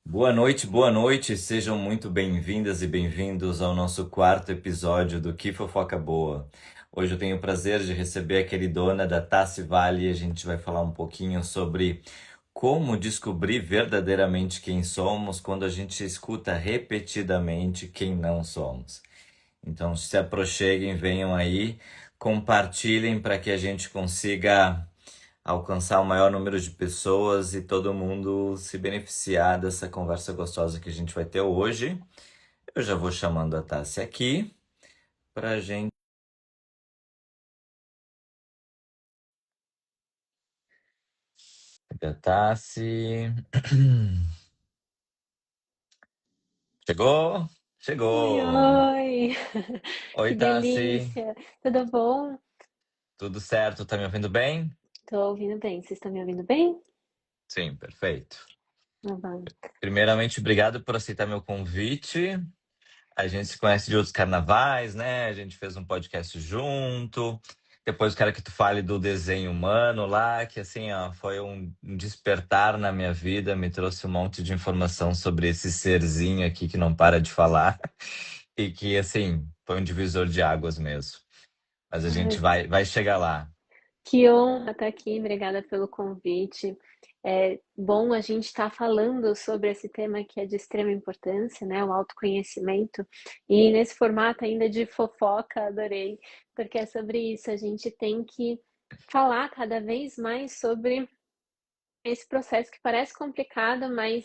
Boa noite, sejam muito bem-vindas e bem-vindos ao nosso quarto episódio do Que Fofoca Boa. Hoje eu tenho o prazer de receber a queridona da Tassi Vale e a gente vai falar um pouquinho sobre como descobrir verdadeiramente quem somos quando a gente escuta repetidamente quem não somos. Então se aproxeguem, venham aí, compartilhem para que a gente consiga alcançar o maior número de pessoas e todo mundo se beneficiar dessa conversa gostosa que a gente vai ter hoje. Eu já vou chamando a Tassi aqui pra gente. Cadê a Tassi? Chegou? Oi, Chegou! oi! Oi, Que Tassi. delícia! Tudo bom? Tudo certo? Tá me ouvindo bem? Tô ouvindo bem. Vocês estão me ouvindo bem? Sim, perfeito. Não vai. Primeiramente, obrigado por aceitar meu convite. A gente se conhece de outros carnavais, né? A gente fez um podcast junto. Depois quero que tu fale do desenho humano lá, que assim, ó, foi um despertar na minha vida, me trouxe um monte de informação sobre esse serzinho aqui que não para de falar e que assim, foi um divisor de águas mesmo. Mas a gente Ai, vai chegar lá. que honra estar aqui. Obrigada pelo convite. É bom a gente estar falando sobre esse tema que é de extrema importância, né? O autoconhecimento. E nesse formato ainda de fofoca, adorei, porque é sobre isso. A gente tem que falar cada vez mais sobre esse processo que parece complicado, mas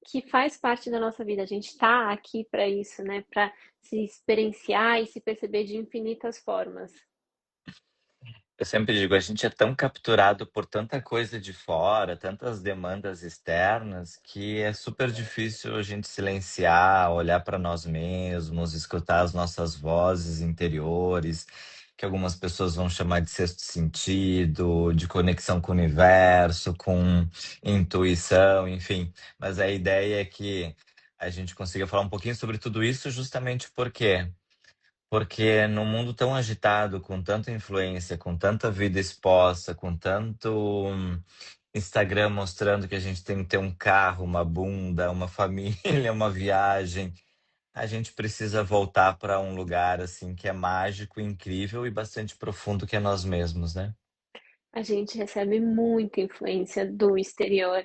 que faz parte da nossa vida. A gente está aqui para isso, né? Para se experienciar e se perceber de infinitas formas. Eu sempre digo, a gente é tão capturado por tanta coisa de fora, tantas demandas externas, que é super difícil a gente silenciar, olhar para nós mesmos, escutar as nossas vozes interiores, que algumas pessoas vão chamar de sexto sentido, de conexão com o universo, com intuição, enfim. Mas a ideia é que a gente consiga falar um pouquinho sobre tudo isso justamente porque num mundo tão agitado, com tanta influência, com tanta vida exposta, com tanto Instagram mostrando que a gente tem que ter um carro, uma bunda, uma família, uma viagem, a gente precisa voltar para um lugar assim que é mágico, incrível e bastante profundo, que é nós mesmos, né? A gente recebe muita influência do exterior.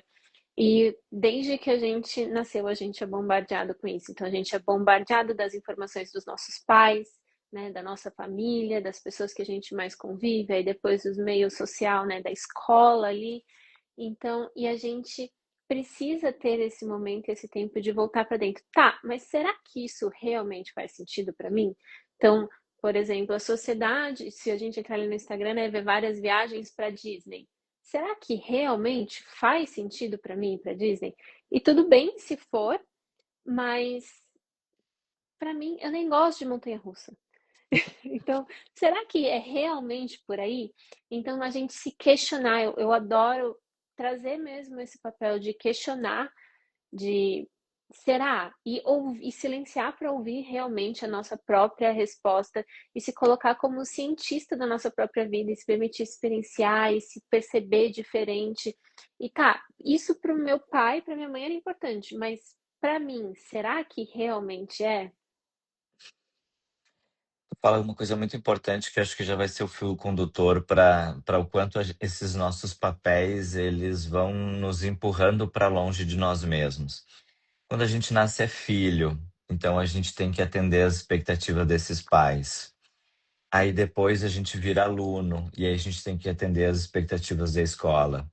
E desde que a gente nasceu, a gente é bombardeado com isso. Então, a gente é bombardeado das informações dos nossos pais, né, da nossa família, das pessoas que a gente mais convive, aí depois dos meios social, né, da escola ali. Então, e a gente precisa ter esse momento, esse tempo de voltar para dentro. Tá, mas será que isso realmente faz sentido para mim? Então, por exemplo, a sociedade, se a gente entrar ali no Instagram, né, ver várias viagens para Disney. Será que realmente faz sentido para mim ir para Disney? E tudo bem se for, mas para mim eu nem gosto de montanha-russa. Então, será que é realmente por aí? Então, a gente se questionar, eu adoro trazer mesmo esse papel de questionar, de será? E silenciar para ouvir realmente a nossa própria resposta e se colocar como cientista da nossa própria vida e se permitir experienciar e se perceber diferente. E tá, isso para o meu pai, para minha mãe era importante, mas para mim, será que realmente é? Fala uma coisa muito importante que eu acho que já vai ser o fio condutor para o quanto esses nossos papéis eles vão nos empurrando para longe de nós mesmos. Quando a gente nasce é filho, então a gente tem que atender as expectativas desses pais. Aí depois a gente vira aluno e aí a gente tem que atender as expectativas da escola.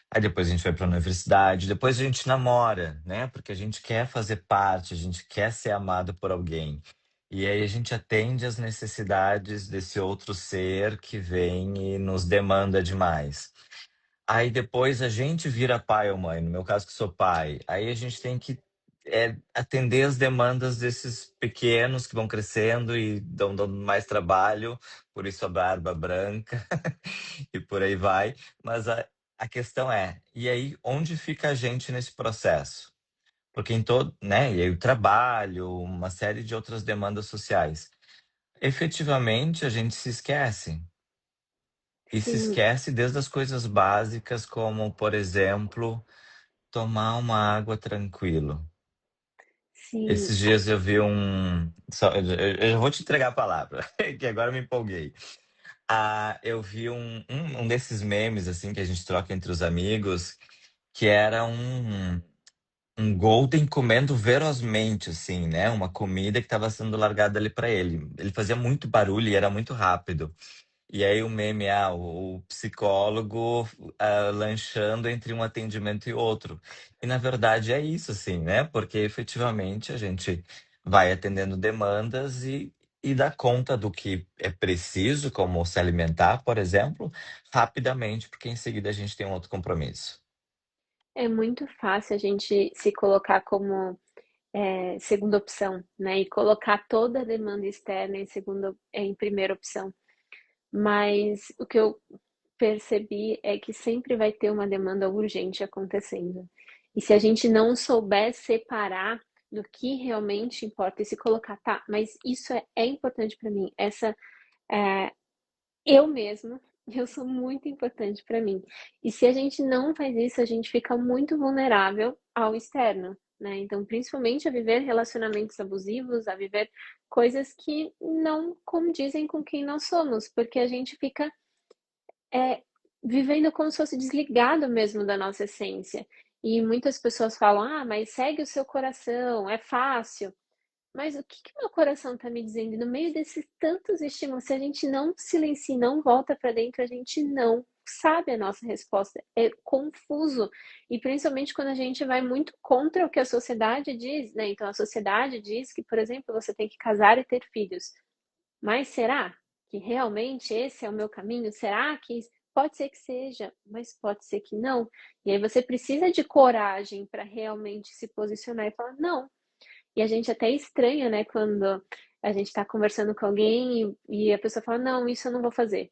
Aí depois a gente vai para a universidade, depois a gente namora, né? Porque a gente quer fazer parte, a gente quer ser amado por alguém. E aí a gente atende às necessidades desse outro ser que vem e nos demanda demais. Aí depois a gente vira pai ou mãe, no meu caso que sou pai. Aí a gente tem que atender as demandas desses pequenos que vão crescendo e dão dando mais trabalho, por isso a barba branca e por aí vai. Mas a questão é, e aí onde fica a gente nesse processo? Porque em todo, né, e aí o trabalho, uma série de outras demandas sociais. Efetivamente a gente se esquece. E se Sim, esquece desde as coisas básicas, como, por exemplo, tomar uma água tranquilo. Sim, Esses dias eu vi um. Eu já vou te entregar a palavra, que agora eu me empolguei. Eu vi um desses memes assim que a gente troca entre os amigos, que era um Golden comendo ferozmente, assim, né? Uma comida que estava sendo largada ali para ele. Ele fazia muito barulho e era muito rápido. E aí o meme, o psicólogo lanchando entre um atendimento e outro. E na verdade é isso, assim, né? Porque efetivamente a gente vai atendendo demandas e dá conta do que é preciso, como se alimentar, por exemplo, rapidamente, porque em seguida a gente tem um outro compromisso. é muito fácil a gente se colocar como segunda opção, né? E colocar toda a demanda externa em primeira opção. Mas o que eu percebi é que sempre vai ter uma demanda urgente acontecendo. E se a gente não souber separar do que realmente importa e se colocar, tá, mas isso é importante para mim, é, eu mesmo, eu sou muito importante para mim. E se a gente não faz isso, a gente fica muito vulnerável ao externo, né? Então, principalmente a viver relacionamentos abusivos, a viver coisas que não condizem com quem nós somos, porque a gente fica é, vivendo como se fosse desligado mesmo da nossa essência. E muitas pessoas falam: ah, mas segue o seu coração, é fácil. Mas o que que meu coração está me dizendo? E no meio desses tantos estímulos, se a gente não silencia, e não volta para dentro, a gente não sabe a nossa resposta. É confuso. E principalmente quando a gente vai muito contra o que a sociedade diz, né? Então a sociedade diz que, por exemplo, você tem que casar e ter filhos. Mas será que realmente esse é o meu caminho? Será que pode ser que seja, mas pode ser que não? E aí você precisa de coragem para realmente se posicionar e falar não. E a gente até estranha, né, quando a gente está conversando com alguém e a pessoa fala, não, isso eu não vou fazer.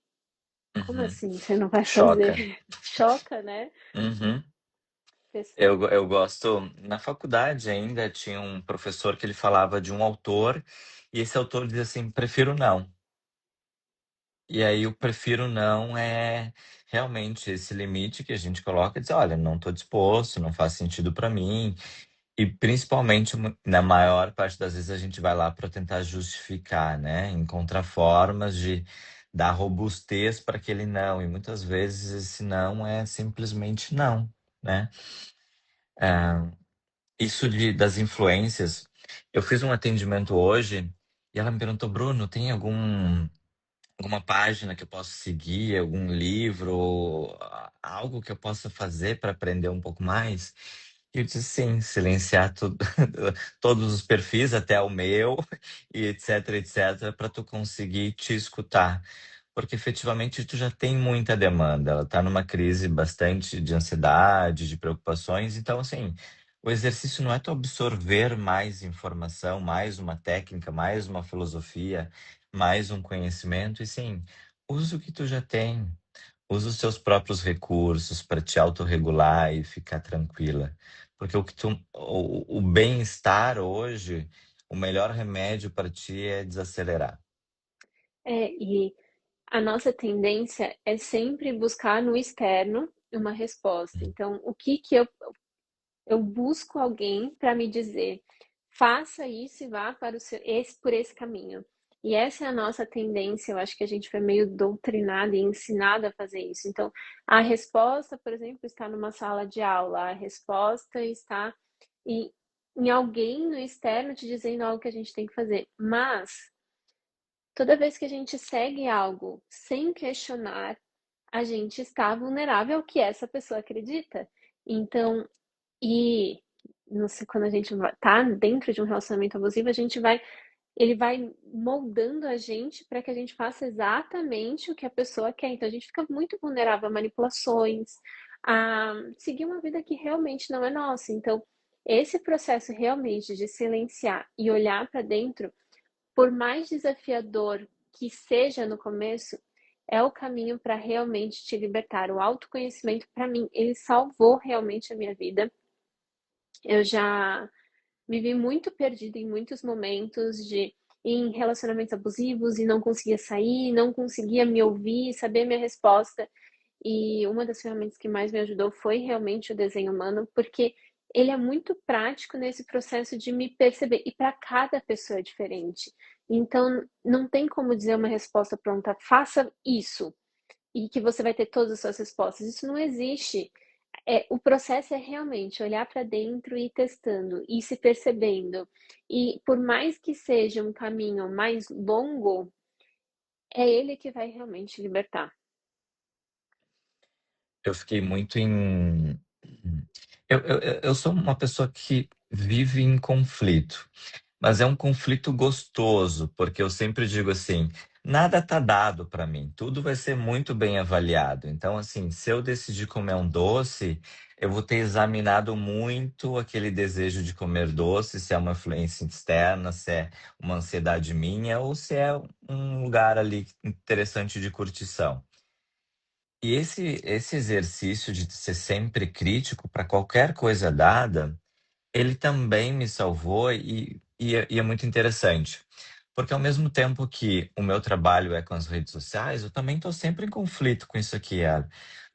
Como Uhum. assim você não vai fazer? Choca. Choca, né? Uhum. Pessoa. Eu gosto. Na faculdade ainda tinha um professor que ele falava de um autor, e esse autor dizia assim: prefiro não. E aí o prefiro não é realmente esse limite que a gente coloca e diz: olha, não estou disposto, não faz sentido para mim. E principalmente, na maior parte das vezes, a gente vai lá para tentar justificar, né? Encontrar formas de dar robustez para aquele não. E muitas vezes esse não é simplesmente não, né? Isso das influências. Eu fiz um atendimento hoje e ela me perguntou: Bruno, tem alguma página que eu possa seguir, algum livro, algo que eu possa fazer para aprender um pouco mais? E eu disse sim, silenciar tudo, todos os perfis, até o meu, e etc, etc, para tu conseguir te escutar. Porque efetivamente tu já tem muita demanda, ela está numa crise bastante de ansiedade, de preocupações, então assim, o exercício não é tu absorver mais informação, mais uma técnica, mais uma filosofia, mais um conhecimento, e sim, usa o que tu já tem, usa os seus próprios recursos para te autorregular e ficar tranquila. Porque o bem-estar hoje, o melhor remédio para ti é desacelerar. E a nossa tendência é sempre buscar no externo uma resposta. Então, o que que eu busco alguém para me dizer, faça isso e vá para por esse caminho. E essa é a nossa tendência, eu acho que a gente foi meio doutrinado e ensinado a fazer isso. Então, a resposta, por exemplo, está numa sala de aula, a resposta está em, em alguém no externo te dizendo algo que a gente tem que fazer. Mas, toda vez que a gente segue algo sem questionar, a gente está vulnerável ao que essa pessoa acredita. Então, e não sei, quando a gente tá dentro de um relacionamento abusivo, ele vai moldando a gente para que a gente faça exatamente o que a pessoa quer. Então a gente fica muito vulnerável a manipulações, a seguir uma vida que realmente não é nossa. Então, esse processo realmente de silenciar e olhar para dentro, por mais desafiador que seja no começo, é o caminho para realmente te libertar. O autoconhecimento, para mim, ele salvou realmente a minha vida. Eu já me vi muito perdida em muitos momentos em relacionamentos abusivos e não conseguia sair, não conseguia me ouvir, saber minha resposta. e uma das ferramentas que mais me ajudou foi realmente o desenho humano, porque ele é muito prático nesse processo de me perceber, e para cada pessoa é diferente. Então, não tem como dizer uma resposta pronta, faça isso, e que você vai ter todas as suas respostas. Isso não existe. O processo é realmente olhar para dentro e ir testando, e se percebendo. E por mais que seja um caminho mais longo, é ele que vai realmente libertar. Eu fiquei muito em. Eu sou uma pessoa que vive em conflito, mas é um conflito gostoso, porque eu sempre digo assim: nada tá dado para mim, tudo vai ser muito bem avaliado. Então, assim, se eu decidir comer um doce, eu vou ter examinado muito aquele desejo de comer doce, se é uma influência externa, se é uma ansiedade minha, ou se é um lugar ali interessante de curtição. E esse exercício de ser sempre crítico para qualquer coisa dada, ele também me salvou e é muito interessante. Porque ao mesmo tempo que o meu trabalho é com as redes sociais, eu também estou sempre em conflito com isso aqui.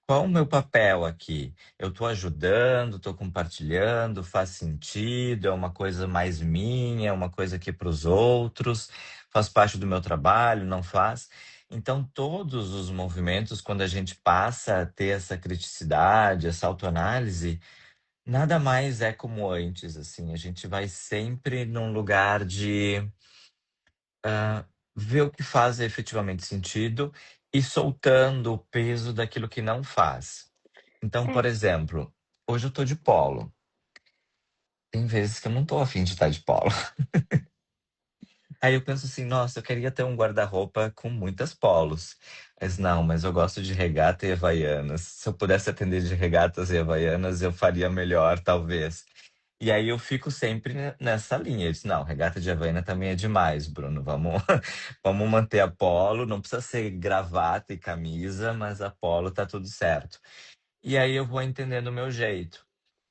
Qual o meu papel aqui? Eu estou ajudando, estou compartilhando, faz sentido, é uma coisa mais minha, é uma coisa aqui para os outros, faz parte do meu trabalho, não faz? Então, todos os movimentos, quando a gente passa a ter essa criticidade, essa autoanálise, nada mais é como antes, assim. A gente vai sempre num lugar de ver o que faz efetivamente sentido e soltando o peso daquilo que não faz. Então, por É, exemplo, hoje eu tô de polo. Tem vezes que eu não tô afim de estar de polo. Aí eu penso assim, nossa, eu queria ter um guarda-roupa com muitas polos. Mas não, mas eu gosto de regata e havaianas. Se eu pudesse atender de regatas e havaianas, eu faria melhor, talvez. E aí eu fico sempre nessa linha. Eu disse, não, regata de Havaiana também é demais, Bruno. Vamos, vamos manter a polo. Não precisa ser gravata e camisa, mas a polo tá tudo certo. E aí eu vou entendendo o meu jeito.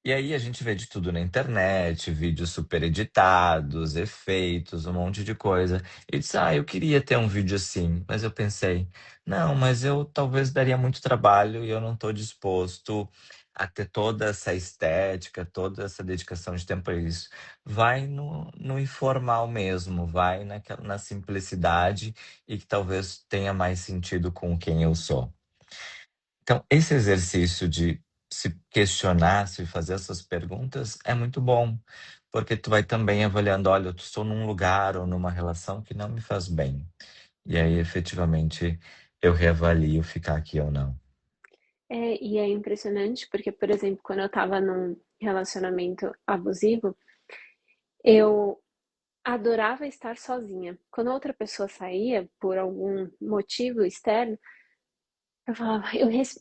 E aí a gente vê de tudo na internet, vídeos super editados, efeitos, um monte de coisa. E disse, eu queria ter um vídeo assim, mas eu pensei, não, mas eu talvez daria muito trabalho e eu não estou disposto a ter toda essa estética, toda essa dedicação de tempo a isso. Vai no informal mesmo, vai na simplicidade e que talvez tenha mais sentido com quem eu sou. Então, esse exercício de se questionar, se fazer essas perguntas é muito bom, porque tu vai também avaliando, olha, eu estou num lugar ou numa relação que não me faz bem. E aí, efetivamente, eu reavalio ficar aqui ou não. e é impressionante porque, por exemplo, quando eu estava num relacionamento abusivo, eu adorava estar sozinha. Quando outra pessoa saía por algum motivo externo, eu falava,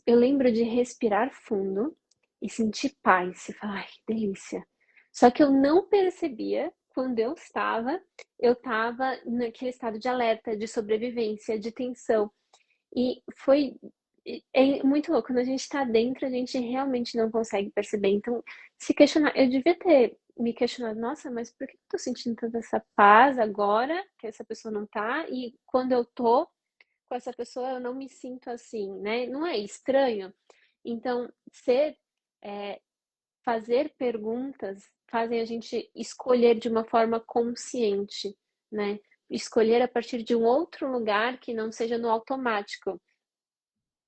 eu lembro de respirar fundo e sentir paz. E falar, ai, que delícia. Só que eu não percebia quando eu estava naquele estado de alerta, de sobrevivência, de tensão. E foi é muito louco. Quando a gente está dentro, a gente realmente não consegue perceber. Então, se questionar, eu devia ter me questionado, nossa, mas por que eu tô sentindo tanta essa paz agora que essa pessoa não tá? E quando eu tô com essa pessoa, eu não me sinto assim, né? Não é estranho? Então, é, fazer perguntas fazem a gente escolher de uma forma consciente, né? Escolher a partir de um outro lugar que não seja no automático.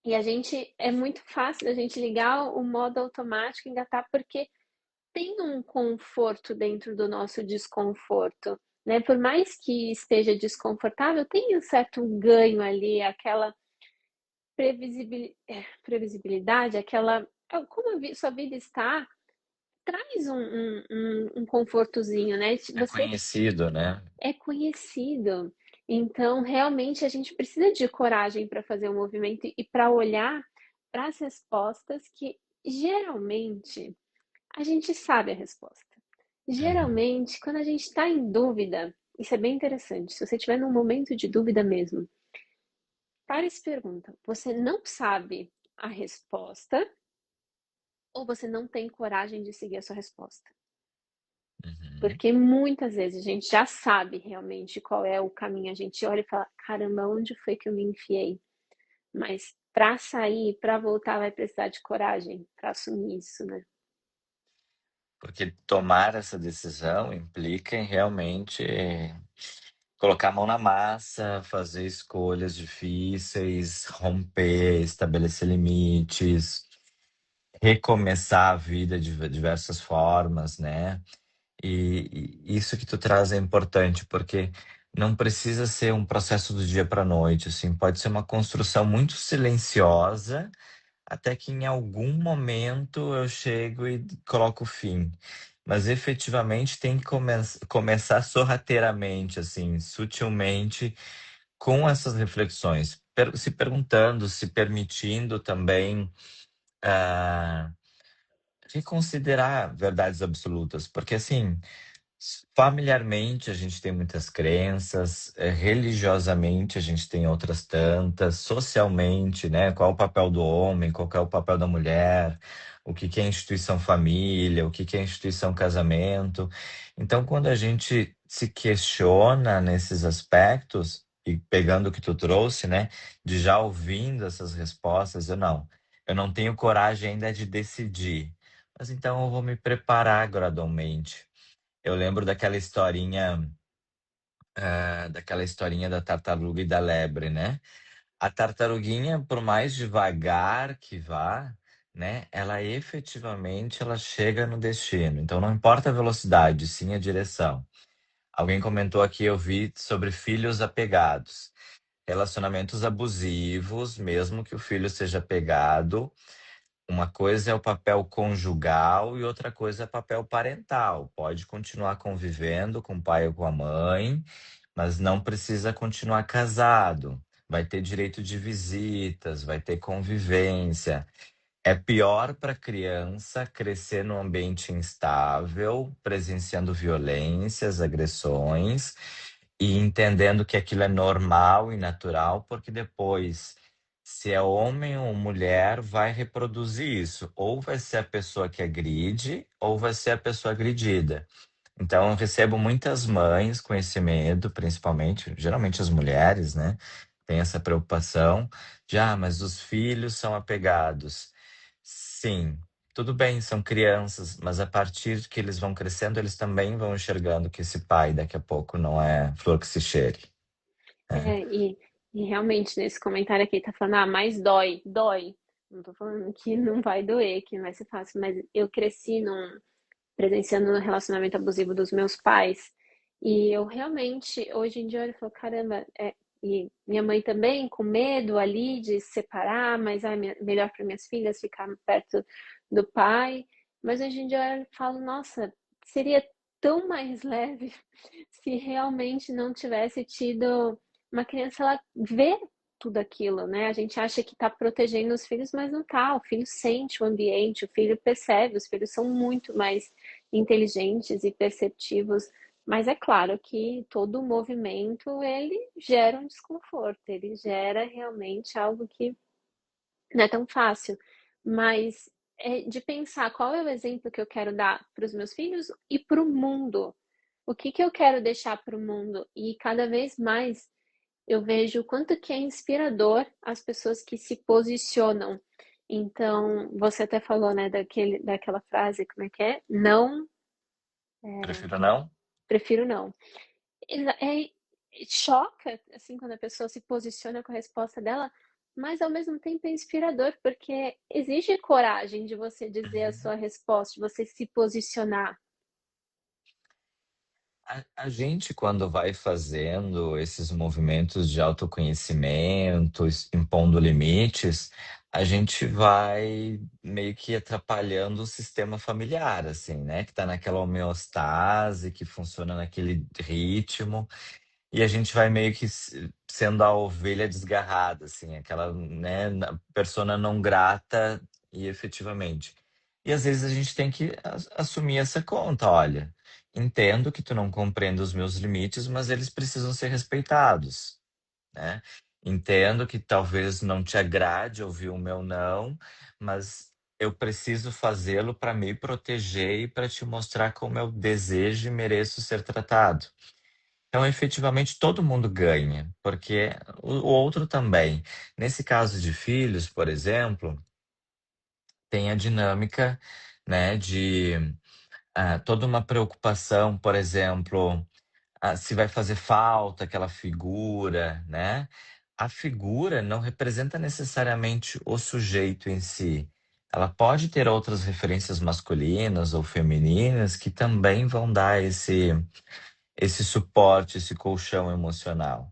E a gente é muito fácil a gente ligar o modo automático e engatar, porque tem um conforto dentro do nosso desconforto, né? Por mais que esteja desconfortável, tem um certo ganho ali, aquela previsibilidade, aquela. Como sua vida está, traz um confortozinho, né? É Você conhecido, né? é conhecido. Então, realmente, a gente precisa de coragem para fazer o movimento e para olhar para as respostas que geralmente a gente sabe a resposta. Uhum. Geralmente, quando a gente está em dúvida, isso é bem interessante. Se você estiver num momento de dúvida mesmo, para e se pergunta: você não sabe a resposta ou você não tem coragem de seguir a sua resposta? Uhum. Porque muitas vezes a gente já sabe realmente qual é o caminho, a gente olha e fala: caramba, onde foi que eu me enfiei? Mas para sair, para voltar, vai precisar de coragem para assumir isso, né? Porque tomar essa decisão implica em realmente colocar a mão na massa, fazer escolhas difíceis, romper, estabelecer limites, recomeçar a vida de diversas formas, né? E isso que tu traz é importante, porque não precisa ser um processo do dia para a noite, assim, pode ser uma construção muito silenciosa, até que em algum momento eu chego e coloco o fim. Mas efetivamente tem que começar sorrateiramente, assim, sutilmente, com essas reflexões, se perguntando, se permitindo também ah, reconsiderar verdades absolutas, porque assim, familiarmente, a gente tem muitas crenças, religiosamente, a gente tem outras tantas, socialmente, né? Qual é o papel do homem, qual que é o papel da mulher, o que que é instituição família, o que que é instituição casamento. Então, quando a gente se questiona nesses aspectos, e pegando o que tu trouxe, né, de já ouvindo essas respostas, eu não tenho coragem ainda de decidir. Mas então eu vou me preparar gradualmente. Eu lembro daquela historinha da tartaruga e da lebre, né? A tartaruguinha, por mais devagar que vá, né, ela efetivamente ela chega no destino. Então não importa a velocidade, sim a direção. Alguém comentou aqui, eu vi sobre filhos apegados. Relacionamentos abusivos, mesmo que o filho seja apegado, uma coisa é o papel conjugal e outra coisa é o papel parental. Pode continuar convivendo com o pai ou com a mãe, mas não precisa continuar casado. Vai ter direito de visitas, vai ter convivência. É pior para a criança crescer num ambiente instável, presenciando violências, agressões e entendendo que aquilo é normal e natural, porque depois, se é homem ou mulher, vai reproduzir isso. Ou vai ser a pessoa que agride, ou vai ser a pessoa agredida. Então, eu recebo muitas mães com esse medo, principalmente, geralmente as mulheres, né? Tem essa preocupação de, mas os filhos são apegados. Sim, tudo bem, são crianças, mas a partir que eles vão crescendo, eles também vão enxergando que esse pai daqui a pouco não é flor que se cheire, né? É, e realmente nesse comentário aqui tá falando, mas dói, dói. Não tô falando que não vai doer, que não vai ser fácil, mas eu cresci presenciando o relacionamento abusivo dos meus pais. E eu realmente, hoje em dia, eu falo, caramba, e minha mãe também, com medo ali de se separar, mas melhor para minhas filhas ficar perto do pai. Mas hoje em dia eu falo, nossa, seria tão mais leve se realmente não tivesse tido uma criança, ela vê tudo aquilo, né? A gente acha que está protegendo os filhos, mas não tá. O filho sente o ambiente, o filho percebe, os filhos são muito mais inteligentes e perceptivos, mas é claro que todo movimento ele gera um desconforto, ele gera realmente algo que não é tão fácil, mas é de pensar qual é o exemplo que eu quero dar para os meus filhos e para o mundo. O que que eu quero deixar para o mundo? E cada vez mais eu vejo o quanto que é inspirador as pessoas que se posicionam. Então, você até falou, né, daquela frase, como é que é? Não, Prefiro não? prefiro não. É, choca, assim, quando a pessoa se posiciona com a resposta dela, mas ao mesmo tempo é inspirador, porque exige coragem de você dizer a sua resposta, de você se posicionar. A gente, quando vai fazendo esses movimentos de autoconhecimento, impondo limites, a gente vai meio que atrapalhando o sistema familiar, assim, né? Que tá naquela homeostase, que funciona naquele ritmo. E a gente vai meio que sendo a ovelha desgarrada, assim, aquela, né, persona não grata e efetivamente. E às vezes a gente tem que assumir essa conta, olha, entendo que tu não compreende os meus limites, mas eles precisam ser respeitados, né? Entendo que talvez não te agrade ouvir o meu não, mas eu preciso fazê-lo para me proteger e para te mostrar como eu desejo e mereço ser tratado. Então, efetivamente, todo mundo ganha, porque o outro também. Nesse caso de filhos, por exemplo, tem a dinâmica, né, de toda uma preocupação, por exemplo, se vai fazer falta aquela figura, né? A figura não representa necessariamente o sujeito em si. Ela pode ter outras referências masculinas ou femininas que também vão dar esse suporte, esse colchão emocional.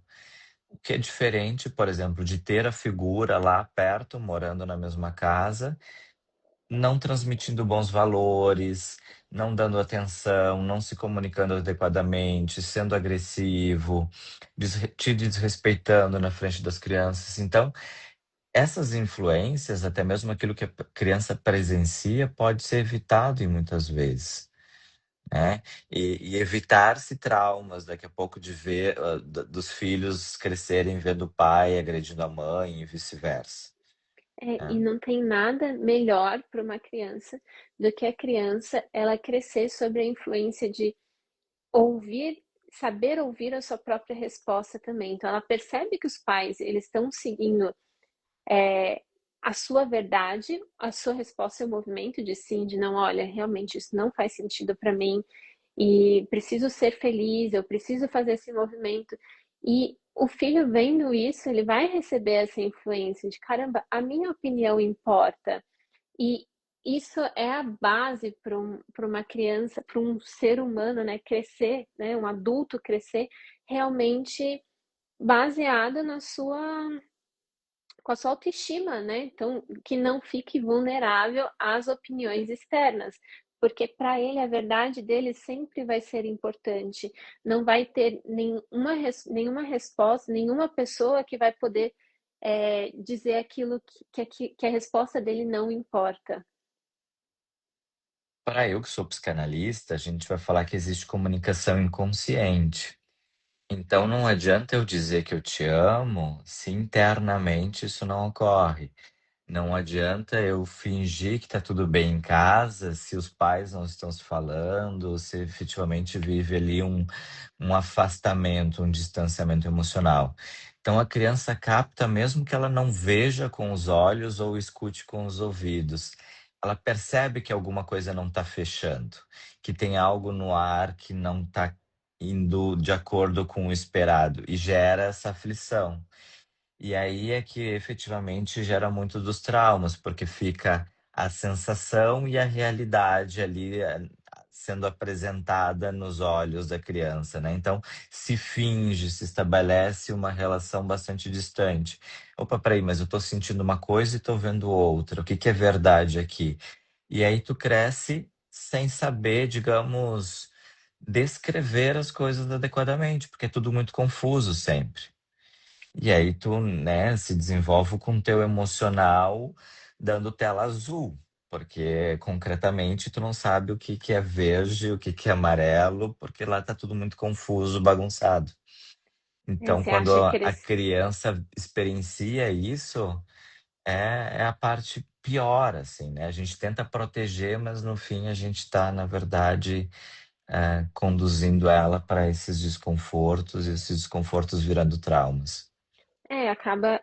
O que é diferente, por exemplo, de ter a figura lá perto, morando na mesma casa, não transmitindo bons valores, não dando atenção, não se comunicando adequadamente, sendo agressivo, te desrespeitando na frente das crianças. Então, essas influências, até mesmo aquilo que a criança presencia, pode ser evitado em muitas vezes, né? E evitar-se traumas daqui a pouco de ver dos filhos crescerem vendo o pai agredindo a mãe e vice-versa, E né? não tem nada melhor para uma criança do que a criança ela crescer sob a influência de ouvir, saber ouvir a sua própria resposta também. Então ela percebe que os pais eles estão seguindo a sua verdade, a sua resposta é o movimento de sim, de não, olha, realmente isso não faz sentido para mim e preciso ser feliz, eu preciso fazer esse movimento. E o filho vendo isso, ele vai receber essa influência de caramba, a minha opinião importa. E isso é a base para uma criança, para um ser humano, né, crescer, né, um adulto crescer realmente baseado na sua com a sua autoestima, né? Então, que não fique vulnerável às opiniões externas, porque para ele a verdade dele sempre vai ser importante. Não vai ter nenhuma resposta, nenhuma pessoa que vai poder dizer aquilo que a resposta dele não importa. Para eu que sou psicanalista, a gente vai falar que existe comunicação inconsciente. Então não adianta eu dizer que eu te amo se internamente isso não ocorre. Não adianta eu fingir que tá tudo bem em casa se os pais não estão se falando, se efetivamente vive ali um afastamento, um distanciamento emocional. Então a criança capta mesmo que ela não veja com os olhos ou escute com os ouvidos. Ela percebe que alguma coisa não está fechando, que tem algo no ar que não está indo de acordo com o esperado e gera essa aflição. E aí é que efetivamente gera muito dos traumas, porque fica a sensação e a realidade ali sendo apresentada nos olhos da criança, né? Então se finge, se estabelece uma relação bastante distante. Opa, peraí, mas eu tô sentindo uma coisa e tô vendo outra. O que que é verdade aqui? E aí tu cresce sem saber, digamos, descrever as coisas adequadamente, porque é tudo muito confuso sempre. E aí tu, né, se desenvolve com o teu emocional dando tela azul, porque concretamente tu não sabe o que que é verde, o que que é amarelo, porque lá tá tudo muito confuso, bagunçado. Então, Você quando acha que a eles criança experiencia isso, é a parte pior, assim, né? A gente tenta proteger, mas no fim a gente está, na verdade, conduzindo ela para esses desconfortos, e esses desconfortos virando traumas. acaba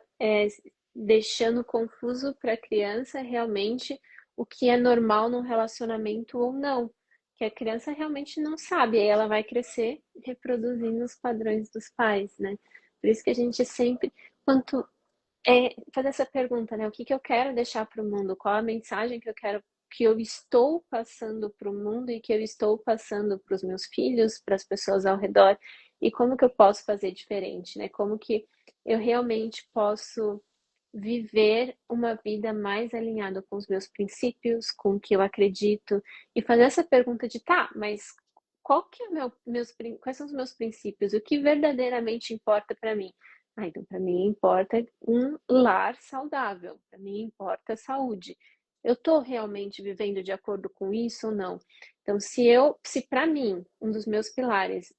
deixando confuso para a criança realmente o que é normal num relacionamento ou não. Que a criança realmente não sabe, aí ela vai crescer reproduzindo os padrões dos pais, né? Por isso que a gente sempre, quanto fazer essa pergunta, né? O que que eu quero deixar para o mundo? Qual a mensagem que eu quero, que eu estou passando para o mundo e que eu estou passando para os meus filhos, para as pessoas ao redor? E como que eu posso fazer diferente, né? Como que eu realmente posso viver uma vida mais alinhada com os meus princípios, com o que eu acredito, e fazer essa pergunta de, tá, mas qual que é quais são os meus princípios? O que verdadeiramente importa para mim? Ah, então para mim importa um lar saudável, para mim importa a saúde. Eu estou realmente vivendo de acordo com isso ou não? Então, se para mim um dos meus pilares